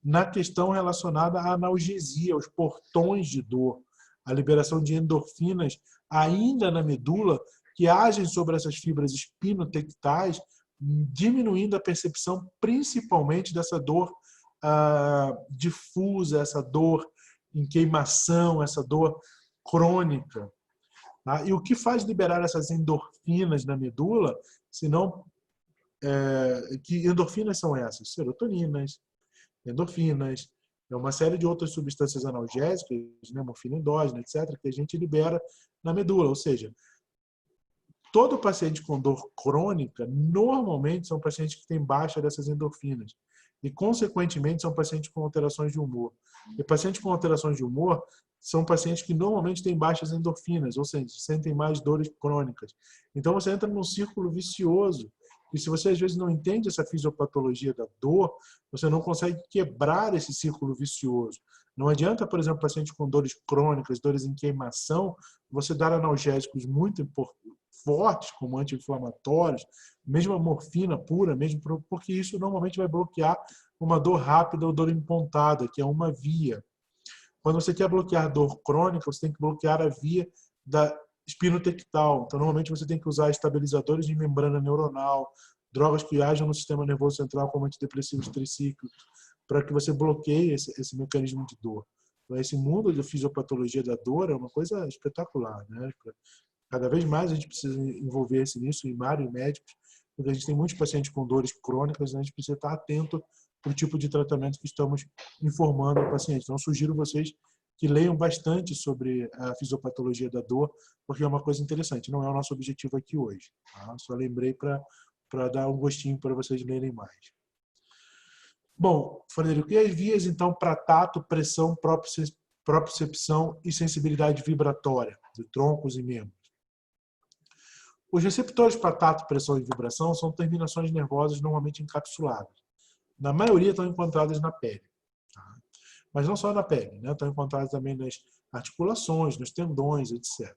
na questão relacionada à analgesia, aos portões de dor, a liberação de endorfinas ainda na medula, que agem sobre essas fibras espinotectais, diminuindo a percepção principalmente dessa dor difusa, essa dor em queimação, essa dor crônica. Tá? E o que faz liberar essas endorfinas na medula, senão, que endorfinas são essas? Serotoninas, endorfinas, uma série de outras substâncias analgésicas, né, morfina endógena, etc., que a gente libera na medula. Ou seja, todo paciente com dor crônica, normalmente, são pacientes que têm baixa dessas endorfinas. E, consequentemente, são pacientes com alterações de humor. E pacientes com alterações de humor são pacientes que normalmente têm baixas endorfinas, ou seja, sentem mais dores crônicas. Então, você entra num círculo vicioso. E se você, às vezes, não entende essa fisiopatologia da dor, você não consegue quebrar esse círculo vicioso. Não adianta, por exemplo, paciente com dores crônicas, dores em queimação, você dar analgésicos muito fortes, como anti-inflamatórios, mesmo a morfina pura, mesmo porque isso normalmente vai bloquear uma dor rápida ou dor empontada, que é uma via. Quando você quer bloquear dor crônica, você tem que bloquear a via da espinotectal. Então, normalmente, você tem que usar estabilizadores de membrana neuronal, drogas que agem no sistema nervoso central, como antidepressivos tricíclicos, para que você bloqueie esse mecanismo de dor. Então, esse mundo da fisiopatologia da dor é uma coisa espetacular, né? Cada vez mais a gente precisa envolver-se nisso, em área, em médicos, porque a gente tem muitos pacientes com dores crônicas, a gente precisa estar atento para o tipo de tratamento que estamos informando ao paciente. Então, eu sugiro vocês que leiam bastante sobre a fisiopatologia da dor, porque é uma coisa interessante. Não é o nosso objetivo aqui hoje. Tá? Só lembrei para dar um gostinho para vocês lerem mais. Bom, Frederico, e as vias, então, para tato, pressão, propriocepção e sensibilidade vibratória de troncos e membros? Os receptores para tato, pressão e vibração são terminações nervosas normalmente encapsuladas. Na maioria estão encontradas na pele. Tá? Mas não só na pele, né? Estão encontradas também nas articulações, nos tendões, etc.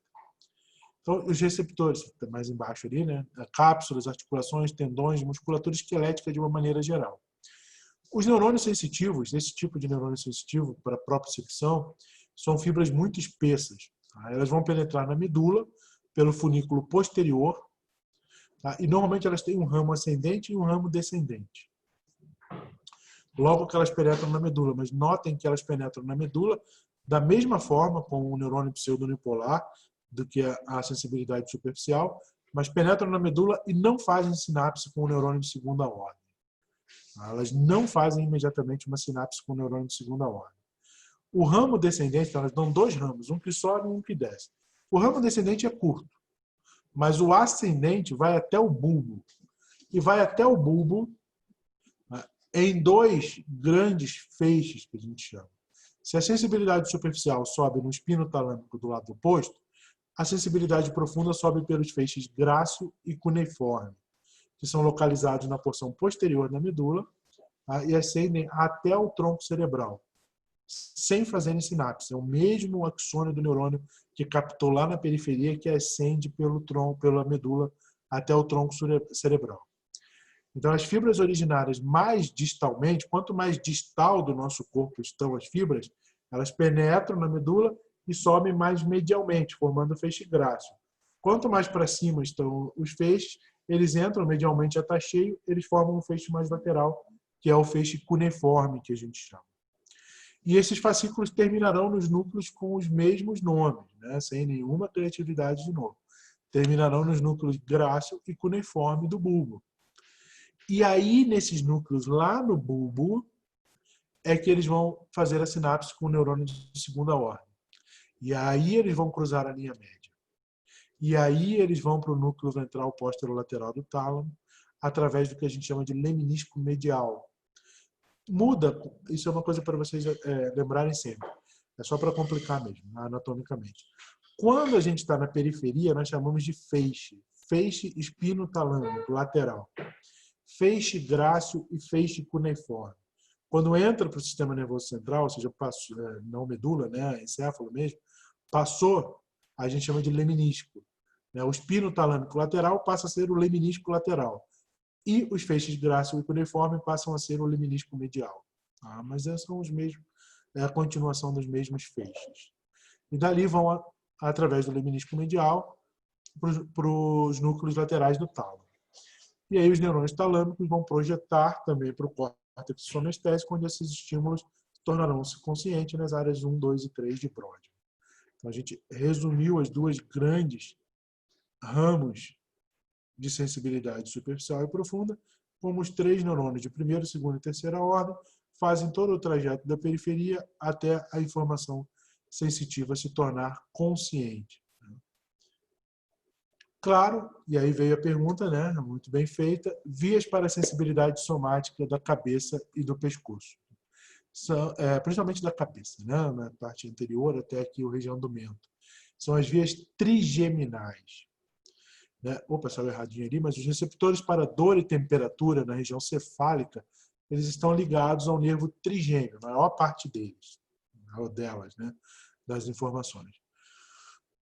Então, os receptores, mais embaixo ali, né? Cápsulas, articulações, tendões, musculatura esquelética de uma maneira geral. Os neurônios sensitivos, esse tipo de neurônio sensitivo para propriocepção, são fibras muito espessas. Tá? Elas vão penetrar na medula pelo funículo posterior, tá? E normalmente elas têm um ramo ascendente e um ramo descendente. Logo que elas penetram na medula, mas notem que elas penetram na medula da mesma forma com o neurônio pseudonipolar do que a sensibilidade superficial, mas penetram na medula e não fazem sinapse com o neurônio de segunda ordem. Elas não fazem imediatamente uma sinapse com o neurônio de segunda ordem. O ramo descendente, elas dão dois ramos, um que sobe e um que desce. O ramo descendente é curto, mas o ascendente vai até o bulbo. E vai até o bulbo em dois grandes feixes, que a gente chama. Se a sensibilidade superficial sobe no espino talâmico do lado oposto, a sensibilidade profunda sobe pelos feixes grácil e cuneiforme, que são localizados na porção posterior da medula, tá? E ascendem até o tronco cerebral. sem fazerem sinapse. É o mesmo axônio do neurônio que captou lá na periferia, que ascende pelo tronco, pela medula até o tronco cerebral. Então, as fibras originárias mais distalmente, quanto mais distal do nosso corpo estão as fibras, elas penetram na medula e sobem mais medialmente, formando o feixe grácil. Quanto mais para cima estão os feixes, eles entram medialmente a estar cheio, eles formam um feixe mais lateral, que é o feixe cuneiforme, que a gente chama. E esses fascículos terminarão nos núcleos com os mesmos nomes, né? Sem nenhuma criatividade de novo. Terminarão nos núcleos grácil e cuneiforme do bulbo. E aí, nesses núcleos lá no bulbo, é que eles vão fazer a sinapse com o neurônio de segunda ordem. E aí eles vão cruzar a linha média. E aí eles vão para o núcleo ventral posterolateral do tálamo, através do que a gente chama de leminisco medial. Muda, isso é uma coisa para vocês lembrarem sempre. É só para complicar mesmo, anatomicamente. Quando a gente está na periferia, nós chamamos de feixe. Feixe espinotalâmico, lateral. Feixe grácil e feixe cuneiforme. Quando entra para o sistema nervoso central, ou seja, passou, não medula, né, encéfalo mesmo, passou, a gente chama de leminisco. O espinotalâmico lateral passa a ser o leminisco lateral. E os feixes grácil e cuneiforme passam a ser o leminisco medial. Tá? Mas são os mesmos, é a continuação dos mesmos feixes. E dali vão, através do leminisco medial, para os núcleos laterais do tálamo. E aí os neurônios talâmicos vão projetar também para o córtex sonestésico, onde esses estímulos tornarão-se conscientes nas áreas 1, 2 e 3 de Brodmann. Então a gente resumiu as duas grandes ramos de sensibilidade superficial e profunda, como os 3 neurônios de primeira, segunda e terceira ordem fazem todo o trajeto da periferia até a informação sensitiva se tornar consciente. Claro, e aí veio a pergunta, né, muito bem feita, vias para a sensibilidade somática da cabeça e do pescoço. São, principalmente da cabeça, né, na parte anterior até aqui a região do mento. São as vias trigeminais. Opa, saiu erradinho ali, mas os receptores para dor e temperatura na região cefálica, eles estão ligados ao nervo trigêmeo, a maior parte delas, né, das informações.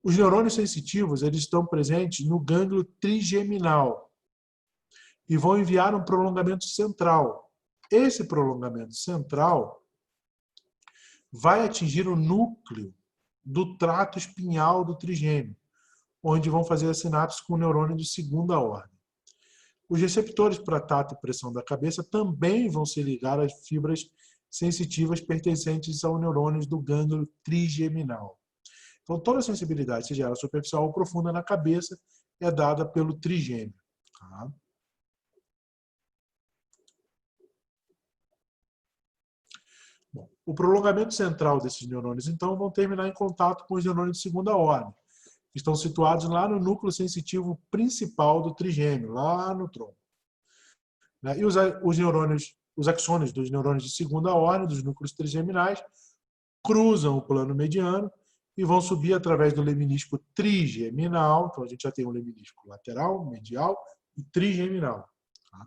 Os neurônios sensitivos, eles estão presentes no gânglio trigeminal e vão enviar um prolongamento central. Esse prolongamento central vai atingir o núcleo do trato espinhal do trigêmeo, onde vão fazer a sinapse com o neurônio de segunda ordem. Os receptores para tato e pressão da cabeça também vão se ligar às fibras sensitivas pertencentes aos neurônios do gânglio trigeminal. Então, toda a sensibilidade, seja ela superficial ou profunda na cabeça, é dada pelo trigêmeo. Tá? Bom, o prolongamento central desses neurônios, então, vão terminar em contato com os neurônios de segunda ordem, que estão situados lá no núcleo sensitivo principal do trigêmeo, lá no tronco. E os neurônios, os axônios dos neurônios de segunda ordem, dos núcleos trigeminais, cruzam o plano mediano e vão subir através do leminisco trigeminal, então a gente já tem um leminisco lateral, medial e trigeminal, tá?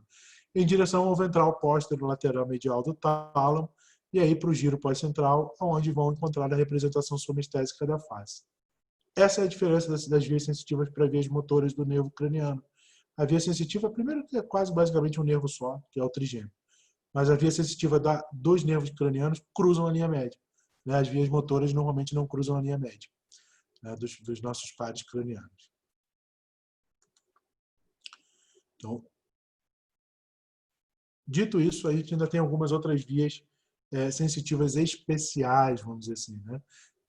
Em direção ao ventral póstero-lateral medial do tálamo, e aí para o giro pós-central, onde vão encontrar a representação sonestésica da face. Essa é a diferença das vias sensitivas para vias motoras do nervo craniano. A via sensitiva, primeiro, é quase basicamente um nervo só, que é o trigêmeo. Mas a via sensitiva dos nervos cranianos cruzam a linha média. As vias motoras normalmente não cruzam a linha média, né, dos nossos pares cranianos. Então, dito isso, a gente ainda tem algumas outras vias sensitivas especiais, vamos dizer assim, né?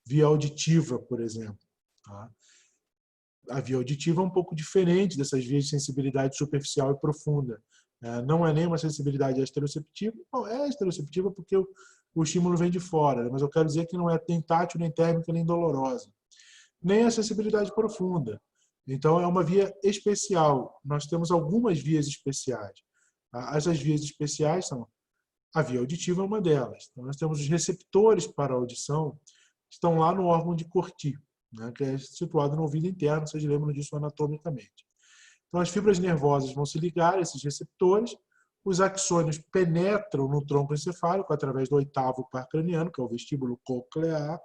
Via auditiva, por exemplo. Tá? A via auditiva é um pouco diferente dessas vias de sensibilidade superficial e profunda. Não é nem uma sensibilidade esteroceptiva. Bom, é esteroceptiva porque o estímulo vem de fora, mas eu quero dizer que não é nem tátil, nem térmica, nem dolorosa. Nem a sensibilidade profunda. Então, é uma via especial. Nós temos algumas vias especiais. Essas vias especiais são... A via auditiva é uma delas. Então, nós temos os receptores para a audição, que estão lá no órgão de Corti, né, que é situado no ouvido interno, vocês lembram disso anatomicamente. Então, as fibras nervosas vão se ligar a esses receptores, Os axônios penetram no tronco encefálico através do 8º par craniano, que é o vestíbulo coclear,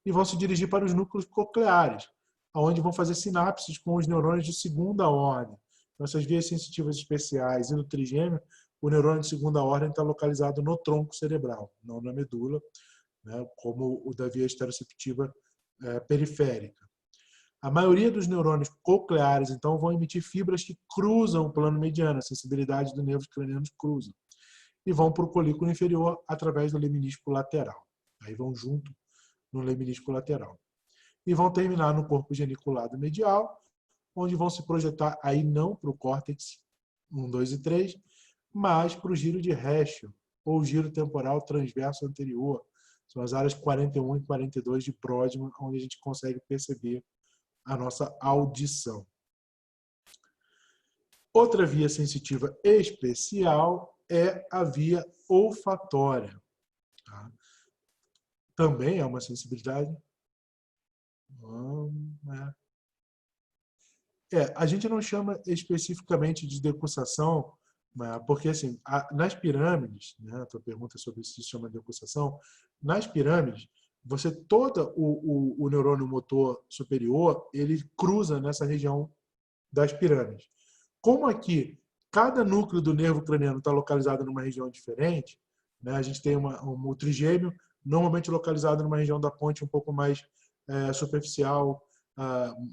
e vão se dirigir para os núcleos cocleares, onde vão fazer sinapses com os neurônios de segunda ordem. Então, essas vias sensitivas especiais e no trigêmeo, o neurônio de segunda ordem está localizado no tronco cerebral, não na medula, né, como o da via esteroceptiva periférica. A maioria dos neurônios cocleares, então, vão emitir fibras que cruzam o plano mediano, a sensibilidade dos nervos cranianos cruzam, e vão para o colículo inferior através do leminísculo lateral. Aí vão junto no leminísculo lateral. E vão terminar no corpo geniculado medial, onde vão se projetar aí não para o córtex 1, 2 e 3, mas para o giro de Heschel, ou giro temporal transverso anterior. São as áreas 41 e 42 de Brodmann, onde a gente consegue perceber a nossa audição. Outra via sensitiva especial é a via olfatória. Tá? Também é uma sensibilidade. A gente não chama especificamente de decussação, porque assim, nas pirâmides, né, a tua pergunta sobre se chama decussação, nas pirâmides, todo o neurônio motor superior, ele cruza nessa região das pirâmides. Como aqui, cada núcleo do nervo craniano está localizado numa região diferente, né, a gente tem um trigêmeo, normalmente localizado numa região da ponte um pouco mais superficial,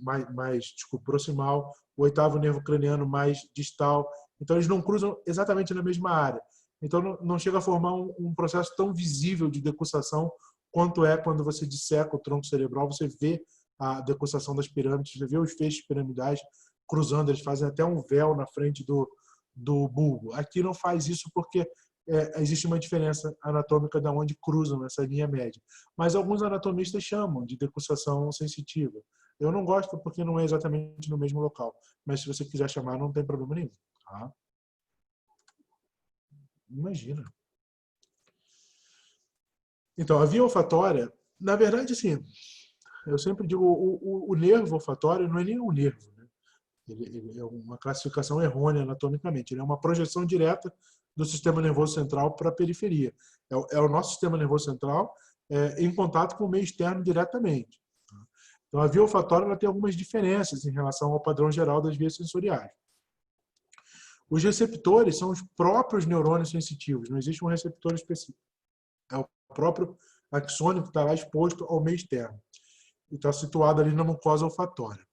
mais proximal, o 8º nervo craniano mais distal. Então, eles não cruzam exatamente na mesma área. Então, não chega a formar um processo tão visível de decussação quanto é quando você disseca o tronco cerebral, você vê a decussação das pirâmides, você vê os feixes piramidais cruzando, eles fazem até um véu na frente do bulbo. Aqui não faz isso porque existe uma diferença anatômica de onde cruzam essa linha média. Mas alguns anatomistas chamam de decussação sensitiva. Eu não gosto porque não é exatamente no mesmo local. Mas se você quiser chamar, não tem problema nenhum. Tá? Imagina. Então, a via olfatória, na verdade, assim, eu sempre digo, o nervo olfatório não é nem um nervo. Né? Ele é uma classificação errônea anatomicamente. Ele é uma projeção direta do sistema nervoso central para a periferia. É o nosso sistema nervoso central em contato com o meio externo diretamente. Então, a via olfatória ela tem algumas diferenças em relação ao padrão geral das vias sensoriais. Os receptores são os próprios neurônios sensitivos, não existe um receptor específico. É o próprio axônio que está lá exposto ao meio externo. E está situado ali na mucosa olfatória.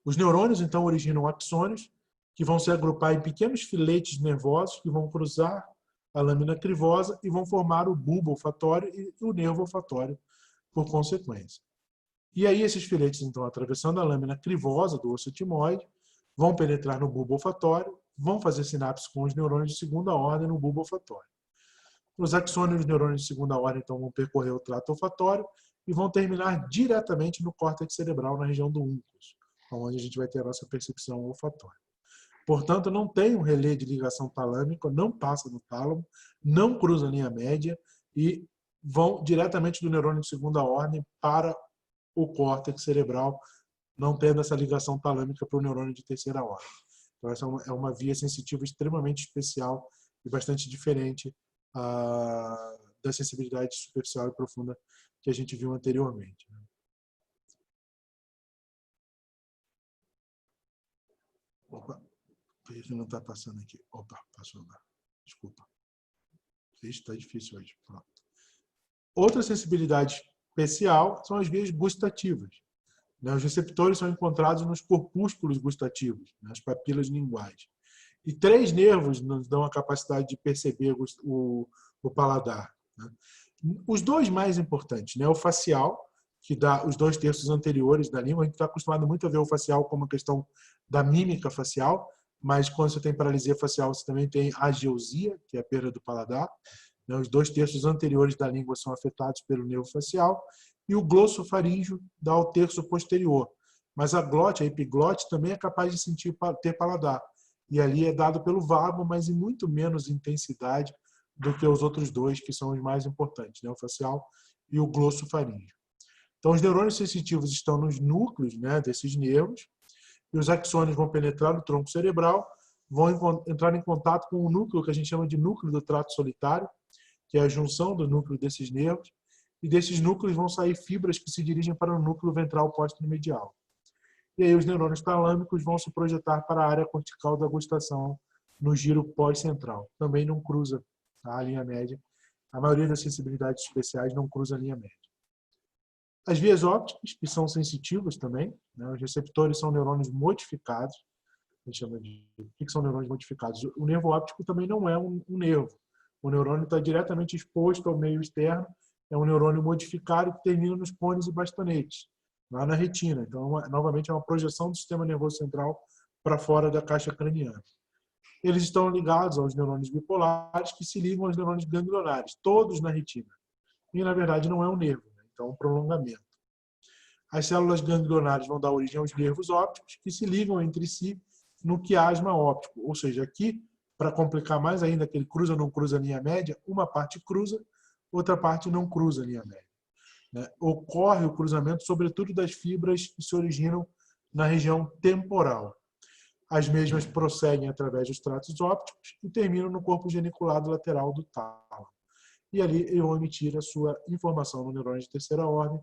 Os neurônios, então, originam axônios, que vão se agrupar em pequenos filetes nervosos que vão cruzar a lâmina crivosa e vão formar o bulbo olfatório e o nervo olfatório, por consequência. E aí esses filetes, então, atravessando a lâmina crivosa do osso etimoide, vão penetrar no bulbo olfatório, vão fazer sinapse com os neurônios de segunda ordem no bulbo olfatório. Os axônios dos neurônios de segunda ordem, então, vão percorrer o trato olfatório e vão terminar diretamente no córtex cerebral, na região do úncus, onde a gente vai ter a nossa percepção olfatória. Portanto, não tem um relé de ligação talâmica, não passa no tálamo, não cruza a linha média e vão diretamente do neurônio de segunda ordem para o córtex cerebral, não tendo essa ligação talâmica para o neurônio de terceira ordem. Então, essa é uma via sensitiva extremamente especial e bastante diferente da sensibilidade superficial e profunda que a gente viu anteriormente. Opa, por que não está passando aqui? Opa, passou lá. Desculpa. Isso está difícil hoje. Pronto. Outra sensibilidade especial são as vias gustativas. Os receptores são encontrados nos corpúsculos gustativos, nas papilas linguais. E 3 nervos nos dão a capacidade de perceber o paladar. Os 2 mais importantes, o facial, que dá os 2 terços anteriores da língua. A gente está acostumado muito a ver o facial como uma questão da mímica facial, mas quando você tem paralisia facial, você também tem ageusia, que é a perda do paladar. Os 2 terços anteriores da língua são afetados pelo nervo facial. E o glossofaríngeo dá o terço posterior. Mas a glote, a epiglote, também é capaz de ter paladar. E ali é dado pelo vago, mas em muito menos intensidade do que os outros 2, que são os mais importantes, o facial e o glossofaríngeo. Então, os neurônios sensitivos estão nos núcleos desses nervos, e os axônios vão penetrar no tronco cerebral, vão entrar em contato com o núcleo que a gente chama de núcleo do trato solitário, que é a junção do núcleo desses nervos, e desses núcleos vão sair fibras que se dirigem para o núcleo ventral póstero-medial. E aí os neurônios talâmicos vão se projetar para a área cortical da gustação no giro pós-central. Também não cruza a linha média. A maioria das sensibilidades especiais não cruza a linha média. As vias ópticas, que são sensitivas também, né? Os receptores são neurônios modificados. A gente chama de... O que são neurônios modificados? O nervo óptico também não é um nervo. O neurônio está diretamente exposto ao meio externo. É um neurônio modificado que termina nos cones e bastonetes, lá na retina. Então, novamente, é uma projeção do sistema nervoso central para fora da caixa craniana. Eles estão ligados aos neurônios bipolares, que se ligam aos neurônios ganglionares, todos na retina. E, na verdade, não é um nervo, né? Então, é um prolongamento. As células ganglionares vão dar origem aos nervos ópticos, que se ligam entre si no quiasma óptico. Ou seja, aqui, para complicar mais ainda, que ele cruza ou não cruza a linha média, uma parte cruza, outra parte não cruza a linha média. Ocorre o cruzamento, sobretudo, das fibras que se originam na região temporal. As mesmas prosseguem através dos tratos ópticos e terminam no corpo geniculado lateral do tálamo. E ali vão emitir a sua informação no neurônio de terceira ordem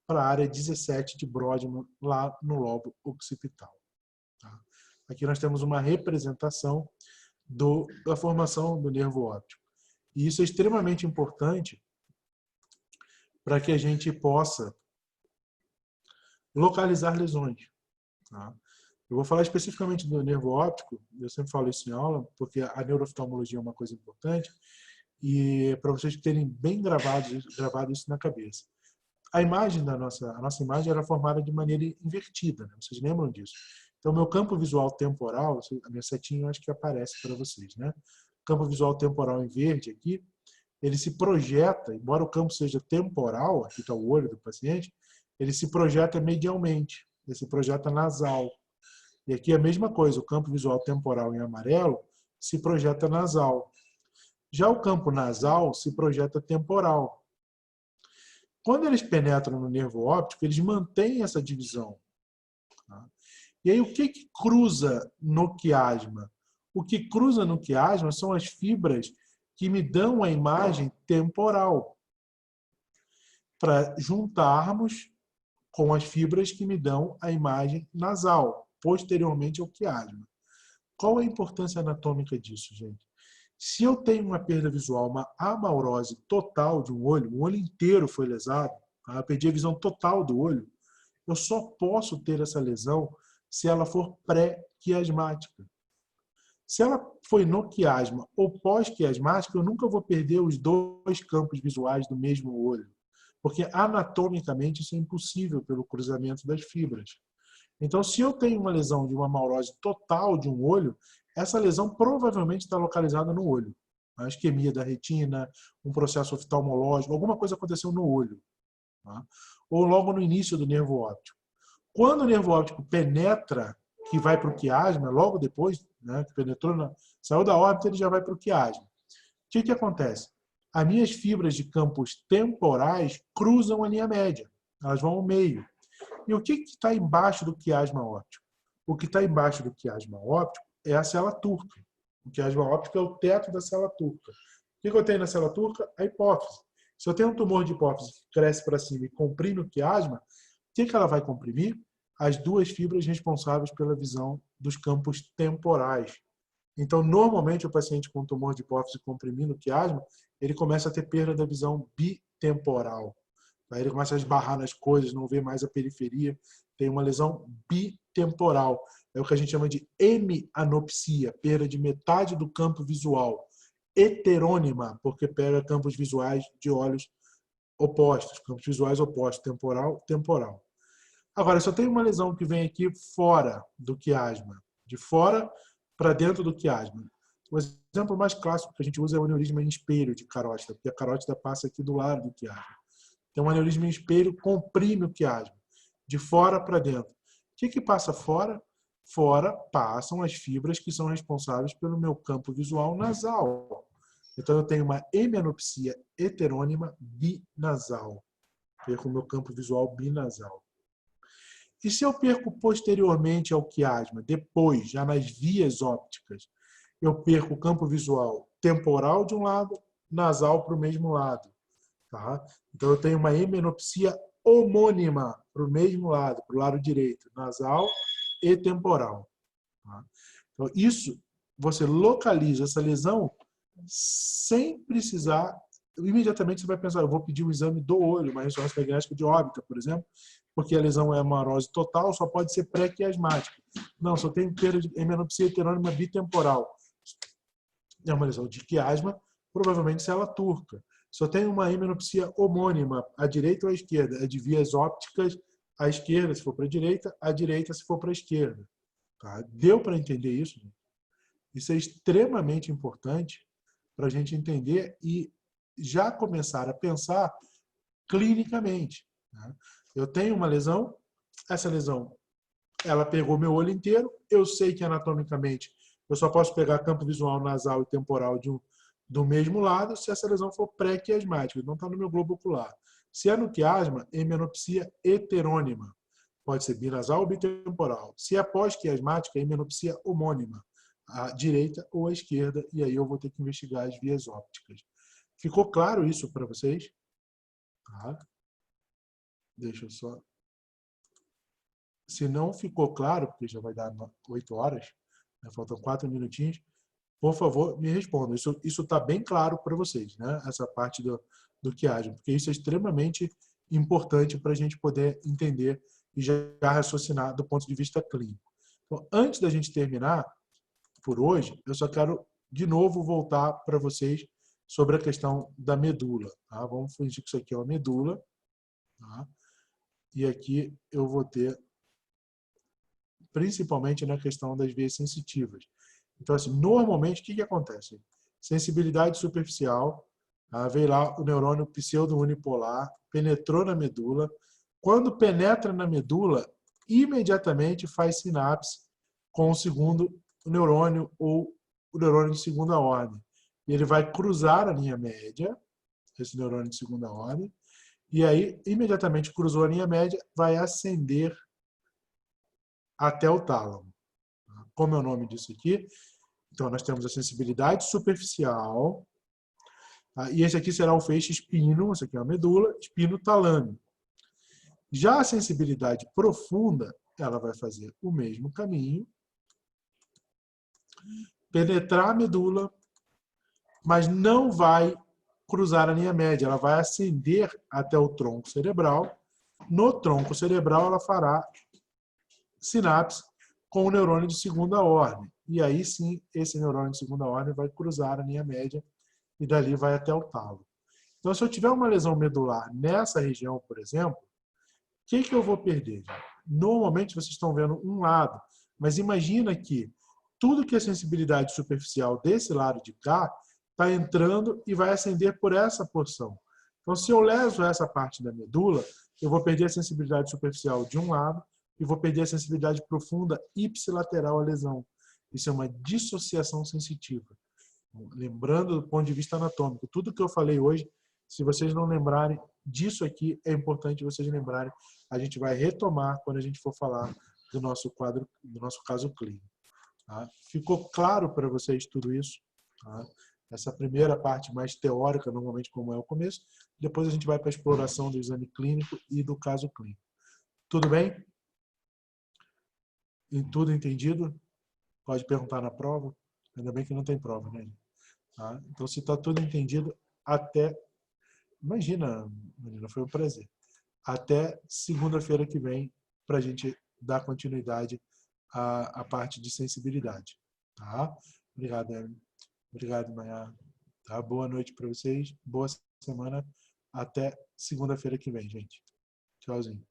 para a área 17 de Brodmann, lá no lobo occipital. Aqui nós temos uma representação da formação do nervo óptico. E isso é extremamente importante para que a gente possa localizar lesões. Tá? Eu vou falar especificamente do nervo óptico, eu sempre falo isso em aula, porque a neurooftalmologia é uma coisa importante, e para vocês terem bem gravado isso na cabeça. A imagem a nossa imagem era formada de maneira invertida, né? Vocês lembram disso? Então, meu campo visual temporal, a minha setinha acho que aparece para vocês, né? Campo visual temporal em verde aqui, ele se projeta, embora o campo seja temporal, aqui está o olho do paciente, ele se projeta medialmente, ele se projeta nasal. E aqui é a mesma coisa, o campo visual temporal em amarelo se projeta nasal. Já o campo nasal se projeta temporal. Quando eles penetram no nervo óptico, eles mantêm essa divisão. Tá? E aí, o que cruza no quiasma? O que cruza no quiasma são as fibras que me dão a imagem temporal, para juntarmos com as fibras que me dão a imagem nasal, posteriormente ao quiasma. Qual a importância anatômica disso, gente? Se eu tenho uma perda visual, uma amaurose total de um olho, o olho inteiro foi lesado, eu perdi a visão total do olho, eu só posso ter essa lesão se ela for pré-quiasmática. Se ela foi no quiasma ou pós-quiasmática, eu nunca vou perder os dois campos visuais do mesmo olho, porque anatomicamente isso é impossível pelo cruzamento das fibras. Então, se eu tenho uma lesão de uma amaurose total de um olho, essa lesão provavelmente está localizada no olho. A isquemia da retina, um processo oftalmológico, alguma coisa aconteceu no olho. Tá? Ou logo no início do nervo óptico. Quando o nervo óptico penetra, que vai para o quiasma, logo depois, né, que penetrou, saiu da órbita, ele já vai para o quiasma. O que acontece? As minhas fibras de campos temporais cruzam a linha média. Elas vão ao meio. E o que está embaixo do quiasma óptico? O que está embaixo do quiasma óptico é a célula turca. O quiasma óptico é o teto da célula turca. O que eu tenho na célula turca? A hipófise. Se eu tenho um tumor de hipófise que cresce para cima e comprime o quiasma, o que ela vai comprimir? As duas fibras responsáveis pela visão dos campos temporais. Então, normalmente, o paciente com tumor de hipófise comprimindo o quiasma, ele começa a ter perda da visão bitemporal. Aí ele começa a esbarrar nas coisas, não vê mais a periferia, tem uma lesão bitemporal. É o que a gente chama de hemianopsia, perda de metade do campo visual. Heterônima, porque pega campos visuais de olhos opostos, campos visuais opostos, temporal, temporal. Agora, se eu tenho uma lesão que vem aqui fora do quiasma, de fora para dentro do quiasma, o exemplo mais clássico que a gente usa é o aneurisma em espelho de carótida, porque a carótida passa aqui do lado do quiasma. Então, um aneurisma em espelho comprime o quiasma, de fora para dentro. O que passa fora? Fora passam as fibras que são responsáveis pelo meu campo visual nasal. Então, eu tenho uma hemianopsia heterônima binasal. Perco o meu campo visual binasal. E se eu perco posteriormente ao quiasma, depois, já nas vias ópticas, eu perco o campo visual temporal de um lado, nasal para o mesmo lado. Tá? Então, eu tenho uma hemenopsia homônima para o mesmo lado, para o lado direito, nasal e temporal. Tá? Então, isso, você localiza essa lesão sem precisar, imediatamente você vai pensar, eu vou pedir um exame do olho, uma ressonância magnética de órbita, por exemplo, porque a lesão é hemarose total, só pode ser pré-quiasmática. Não, só tem perda de hemenopsia heterônima bitemporal. É uma lesão de quiasma, provavelmente célula turca. Só tem uma hemenopsia homônima, à direita ou à esquerda, é de vias ópticas, à esquerda se for para a direita, à direita se for para a esquerda. Tá? Deu para entender isso? Isso é extremamente importante para a gente entender e já começar a pensar clinicamente. Né? Eu tenho uma lesão, essa lesão ela pegou meu olho inteiro, eu sei que anatomicamente eu só posso pegar campo visual nasal e temporal do mesmo lado se essa lesão for pré-quiasmática, não está no meu globo ocular. Se é no quiasma, hemenopsia heterônima. Pode ser binasal ou bitemporal. Se é pós-quiasmática, hemenopsia homônima, à direita ou à esquerda, e aí eu vou ter que investigar as vias ópticas. Ficou claro isso para vocês? Tá? Deixa eu só... Se não ficou claro, porque já vai dar 8 horas, né? Faltam 4 minutinhos, por favor, me respondam. Isso está bem claro para vocês, né? Essa parte do quiasma, porque isso é extremamente importante para a gente poder entender e já raciocinar do ponto de vista clínico. Então, antes da gente terminar, por hoje, eu só quero de novo voltar para vocês sobre a questão da medula. Tá? Vamos fingir que isso aqui é uma medula. Tá? E aqui eu vou ter, principalmente na questão das veias sensitivas. Então, assim, normalmente, o que acontece? Sensibilidade superficial, veio lá o neurônio pseudo-unipolar, penetrou na medula. Quando penetra na medula, imediatamente faz sinapse com o segundo neurônio ou o neurônio de segunda ordem. Ele vai cruzar a linha média, esse neurônio de segunda ordem, e aí, imediatamente cruzou a linha média, vai ascender até o tálamo. Como é o nome disso aqui? Então, nós temos a sensibilidade superficial, tá? E esse aqui será o feixe espino, essa aqui é a medula, espino talâmico. Já a sensibilidade profunda, ela vai fazer o mesmo caminho, penetrar a medula, mas não vai cruzar a linha média, ela vai ascender até o tronco cerebral. No tronco cerebral, ela fará sinapse com o neurônio de segunda ordem. E aí sim, esse neurônio de segunda ordem vai cruzar a linha média e dali vai até o talo. Então, se eu tiver uma lesão medular nessa região, por exemplo, o que eu vou perder? Normalmente vocês estão vendo um lado, mas imagina que tudo que é sensibilidade superficial desse lado de cá está entrando e vai ascender por essa porção. Então, se eu leso essa parte da medula, eu vou perder a sensibilidade superficial de um lado e vou perder a sensibilidade profunda ipsilateral à lesão. Isso é uma dissociação sensitiva. Lembrando do ponto de vista anatômico, tudo que eu falei hoje, se vocês não lembrarem disso aqui, é importante vocês lembrarem. A gente vai retomar quando a gente for falar do nosso quadro, do nosso caso clínico. Tá? Ficou claro para vocês tudo isso? Tá? Essa primeira parte mais teórica, normalmente como é o começo, depois a gente vai para a exploração do exame clínico e do caso clínico. Tudo bem? E tudo entendido? Pode perguntar na prova. Ainda bem que não tem prova, né? Tá? Então, se está tudo entendido, até... Imagina, menina, foi um prazer. Até segunda-feira que vem, para a gente dar continuidade à parte de sensibilidade. Tá? Obrigado, Evelyn. Obrigado, Maia. Tá? Boa noite para vocês. Boa semana. Até segunda-feira que vem, gente. Tchauzinho.